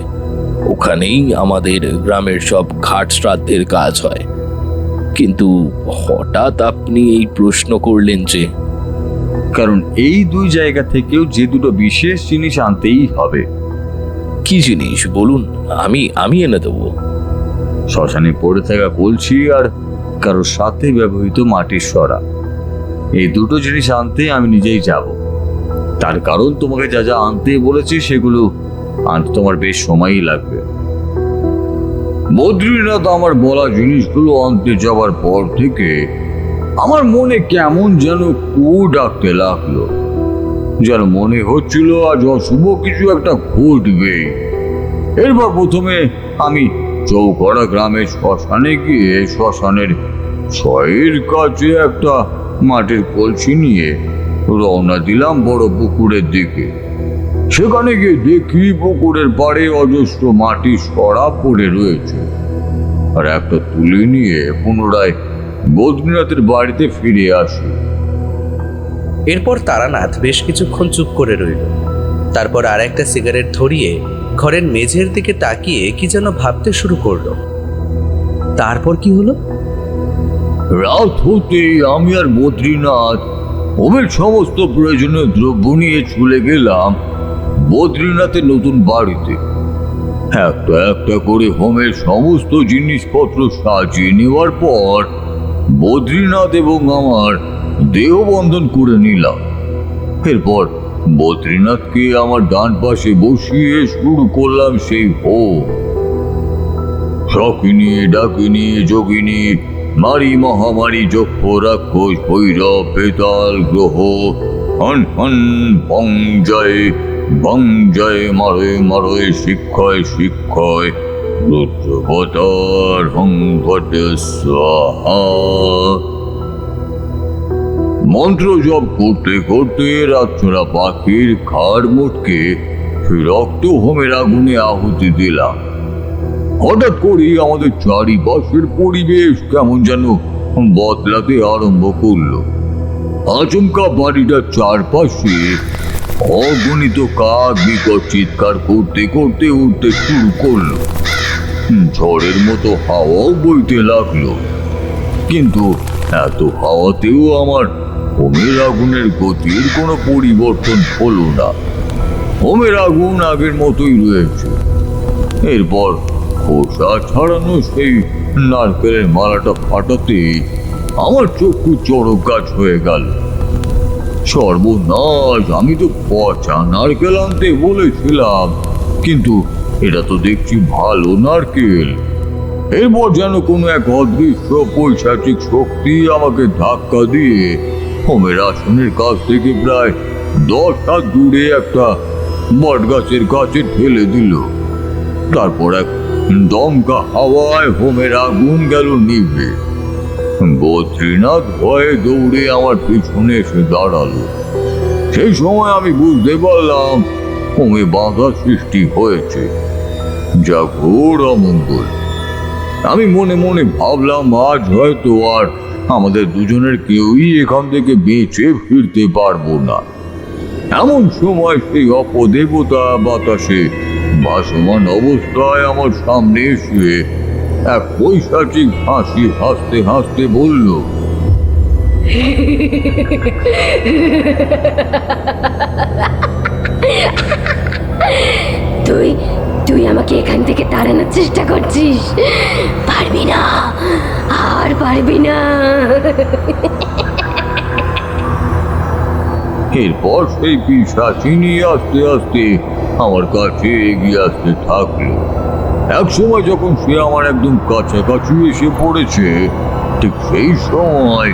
ওখানেই আমাদের গ্রামের সব ঘাট শ্রাদ্ধের কাজ হয়। কিন্তু হঠাৎ আপনি এই প্রশ্ন করলেন যে? কারণ এই দুই জায়গা থেকেও যে দুটো বিশেষ জিনিস আনতেই হবে। কি জিনিস বলুন, আমি এনে দেবো। শ্মশানে পড়ে থাকা কলসি আর কারোর সাথে ব্যবহৃত মাটির সরা, এই দুটো জিনিস আনতে আমি নিজেই যাব। তার কারণ তোমাকে যা যা আনতে বলেছি সেগুলো আনতে তোমার বেশ সময়ই লাগবে। বদ্রীনাথ, আমার বলা জিনিসগুলো আনতে যাওয়ার পর থেকে আমার মনে কেমন যেন কু ডাকতে লাগলো, যেন মনে হচ্ছিল আজ অশুভ কিছু একটা ঘটবে। এরপর প্রথমে আমি চৌকড়া গ্রামের শ্মশানে গিয়ে শ্মশানের ছয়ের কাছে একটা মাটির কলসি নিয়ে রওনা দিলাম বড় পুকুরের দিকে। সেখানে গিয়ে দেখি পুকুরের পাড়ে অজস্র মাটির সরা পড়ে রয়েছে, আর একটা তুলে নিয়ে পুনরায় বদ্রীনাথের বাড়িতে ফিরে আসি। এরপর তারানাথ বেশ কিছুক্ষণ চুপ করে রইল। তারপর আর একটা সিগারেট ধরিয়ে ঘরের মেঝের দিকে তাকিয়ে কি যেন ভাবতে শুরু করলো। তারপর কি হলো? রাত হতেই আমি আর বদ্রীনাথ হোমের সমস্ত প্রয়োজনীয় দ্রব্য নিয়ে চলে গেলাম বদ্রীনাথের নতুন বাড়িতে। একটা একটা করে হোমের সমস্ত জিনিসপত্র সাজিয়ে নেওয়ার পর বদ্রীনাথ এবং আমার দেহবন্ধন করে নিলাম। এরপর বদ্রীনাথকে আমার ডান পাশে বসিয়ে শুরু করলাম সেই হোম। শকিনী, ডাকিনী, যোগিনী, মারি, মহামারী, যক্ষ, রাক্ষস, ভৈরব, বেতাল, গ্রহ, হন হন, বং জয়, মারয় মারয়, শিক্ষয় শিক্ষয়, রুদ্রবতার, হং ঘট স্বাহা। মন্ত্র জপ করতে করতে রাতচরা পাখির ঘাড় মোটকে রক্ত হোমের আগুনে আহুতি দিলাম। হঠাৎ করেই আমাদের চারিপাশের পরিবেশ কেমন যেন বদলাতে আরম্ভ করলো। আচমকা বাড়িটার চারপাশে অগণিত কাক বিকট চিৎকার করতে করতে উঠতে শুরু করলো। ঝড়ের মতো হাওয়াও বইতে লাগলো। কিন্তু এত হাওয়াতেও আমার হোমের আগুনের গতির কোনো পরিবর্তন হলো না। হোমের আগুন আগের মতোই রয়েছে। এরপর খোসা ছাড়ানো সেই নারকেলের মালাটা ফাটাতে আমার চক্ষু চড়ক গাছ হয়ে গেল। সর্বনাশ, আমি তো পচা নারকেল আনতে বলেছিলাম, কিন্তু এটা তো দেখছি ভালো নারকেল। এরপর যেন কোনো এক অদৃশ্য পৈশাচিক শক্তি আমাকে ধাক্কা দিয়ে হোমের আসনের কাছ থেকে প্রায় 10 হাত দূরে একটা বট গাছের কাছে ঠেলে দিল। তারপর এক দমকা হাওয়ায় হোমের আগুন গেল নিভে। বদ্রীনাথ ভয়ে দৌড়ে আমার পিছনে এসে দাঁড়ালো। সেই সময় আমি বুঝতে পারলাম হোমে বাধা সৃষ্টি হয়েছে, যা ঘোর অমঙ্গল। আমি মনে মনে ভাবলাম আজ হয়তো আর আমাদের দুজনের কেউই এখান থেকে বেঁচে ফিরতে পারবো না। এমন সময় সেই অপদেবতা বাতাসে ভাসমান অবস্থায় আমার সামনে এসে এক পৈশাচিক হাসি হাসতে হাসতে বলল, তুই তুই আমাকে এখান থেকে তাড়ানোর চেষ্টা করছিস, পারবি না, আর পারবি না। এরপর সেই পিশাচিনী আস্তে আস্তে আমার কাছে এগিয়ে আসতে থাকলো। এক সময় যখন সে আমার একদম কাছাকাছি এসে পড়েছে, ঠিক সেই সময়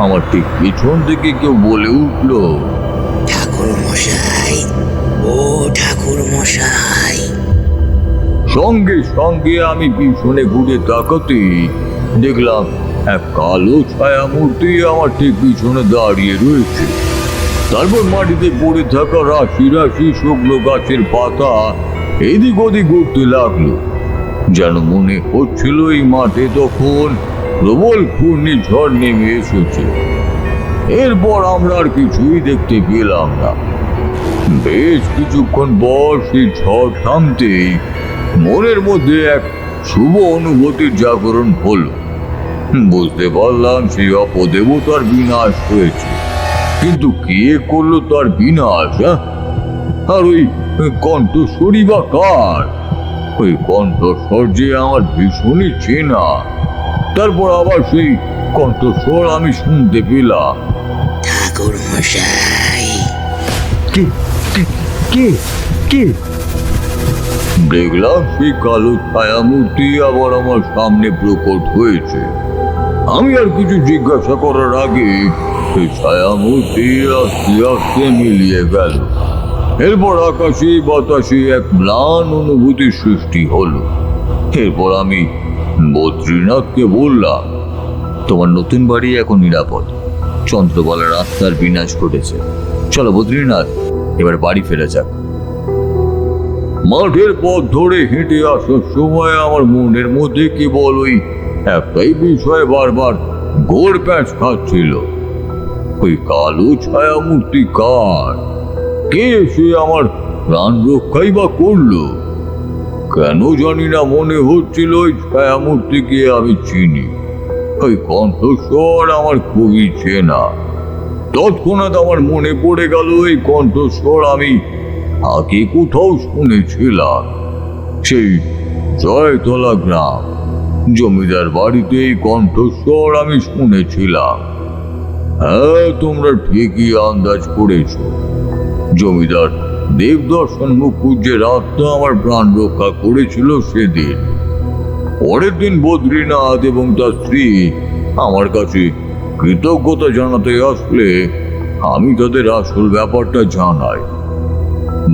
আমার ঠিক পিছন থেকে কেউ বলে উঠল, ঠাকুর মশাই, ও ঠাকুর মশাই। সঙ্গে সঙ্গে আমি পিছনে ঘুরে তাকাতেই দেখলাম এক কালো ছায়া মূর্তি আমার ঠিক পিছনে দাঁড়িয়ে রয়েছে। তারপর মাটিতে পড়ে থাকা রাশি রাশি শুকনো গাছের পাতা এদিক ওদিক উঠতে লাগলো, যেন মনে হচ্ছিল এই মাঠে তখন প্রবল ঘূর্ণিঝড় নেমে এসেছে। এরপর আমরা আর কিছুই দেখতে পেলাম না। বেশ কিছুক্ষণ পর সেই ঝড় থামতেই মনের মধ্যে এক শুভ অনুভূতির জাগরণ হলো। বুঝতে পারলাম সেই অপদেবতার বিনাশ হয়েছে, কিন্তু কে করলো তার বিনাশ? আর ওই কণ্ঠস্বরী বা কার? ওই কণ্ঠস্বর যে আমার ভীষণই চেনা। তারপর আবার সেই কণ্ঠস্বর আমি শুনতে পেলাম, ঠাকুর মশাই। কে কে কে কে? দেখলাম সেই কালো ছায়া মূর্তি আবার আমার সামনে প্রকট হয়েছে। আমি আর কিছু জিজ্ঞাসা করার আগে সেই ছায়া মূর্তি আস্তে আস্তে মিলিয়ে গেল। এরপর আকাশে বাতাসে এক ম্লান অনুভূতির সৃষ্টি হলো। এরপর আমি বদ্রীনাথকে বললাম, তোমার নতুন বাড়ি এখন নিরাপদ। চন্দ্রবালার আত্মার বিনাশ ঘটেছে। চলো বদ্রীনাথ, এবার বাড়ি ফেরা যাক। মাঠের পথ ধরে হেঁটে আসার সময় আমার মনের মধ্যে কেবল ওই একটাই বিষয় বারবার ঘোর প্যাঁচ খাচ্ছিল, ওই কালো ছায়া মূর্তি কার? কে সে আমার প্রাণ রক্ষাই বা করলো? কেন জানি না মনে হচ্ছিল ওই ছায়া মূর্তিকে আমি চিনি। ওই কণ্ঠস্বর আমার খুবই চেনা। তৎক্ষণাৎ আমার মনে পড়ে গেল এই কণ্ঠস্বর আমি আগে কোথাও শুনেছিলাম। সেই জয়তলা গ্রাম জমিদার বাড়িতে এই কণ্ঠস্বর আমি শুনেছিলাম। হ্যাঁ, তোমরা ঠিকই আন্দাজ করেছ। জমিদার দেবদর্শন মুখুজ্জের আত্মা আমার প্রাণ রক্ষা করেছিল সেদিন। পরের দিন বদ্রীনাথ এবং তার স্ত্রী আমার কাছে কৃতজ্ঞতা জানাতে আসলে আমি তাদের আসল ব্যাপারটা জানাই।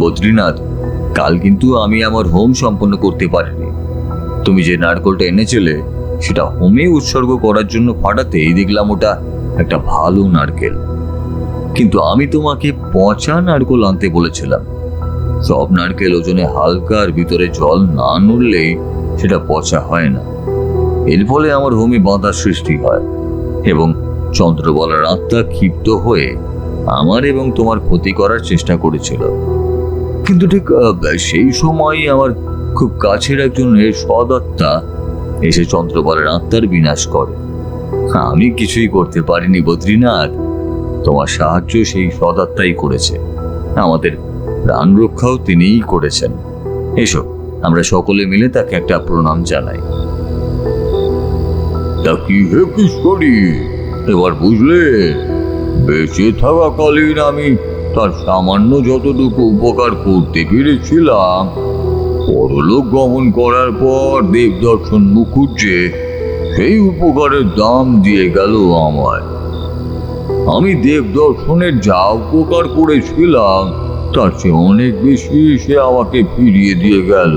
বদ্রীনাথ, কাল কিন্তু আমি আমার হোম সম্পন্ন করতে পারিনি। তুমি যে নারকেলটা এনেছিলে সেটা হোমে উৎসর্গ করার জন্য ফাটাতেই দেখলাম ওটা একটা ভালো নারকেল। কিন্তু আমি তোমাকে পচা নারকেল আনতে বলেছিলাম। সব নারকেল ওজনে হালকা আর ভিতরে জল না নড়লেই সেটা পচা হয় না। এর ফলে আমার হোমে বাধার সৃষ্টি হয় এবং চন্দ্রবলার আত্মা ক্ষিপ্ত হয়ে আমার এবং তোমার ক্ষতি করার চেষ্টা করেছিল। কিন্তু ঠিক সেই সময়ই আমার খুব কাছের একজন সদাত্মা এসে চন্দ্রবলার আত্মার বিনাশ করে। আমি কিছুই করতে পারিনি বদ্রীনাথ, তোমার সাহায্য সেই সদাত্মাই করেছে। আমাদের প্রাণ রক্ষাও তিনিই করেছেন। এসো আমরা সকলে মিলে তাকে একটা প্রণাম জানাই। তা কি হে কিশোরী, এবার বুঝলে? বেঁচে থাকাকালীন আমি তার সামান্য যতটুকু উপকার করতে পেরেছিলাম, পরলোক গমন করার পর দেবদর্শন মুখুজ্জে সেই উপকারের দাম দিয়ে গেল আমায়। আমি দেবদর্শনের যা উপকার করেছিলাম তার চেয়ে অনেক বেশি সে আমাকে ফিরিয়ে দিয়ে গেল।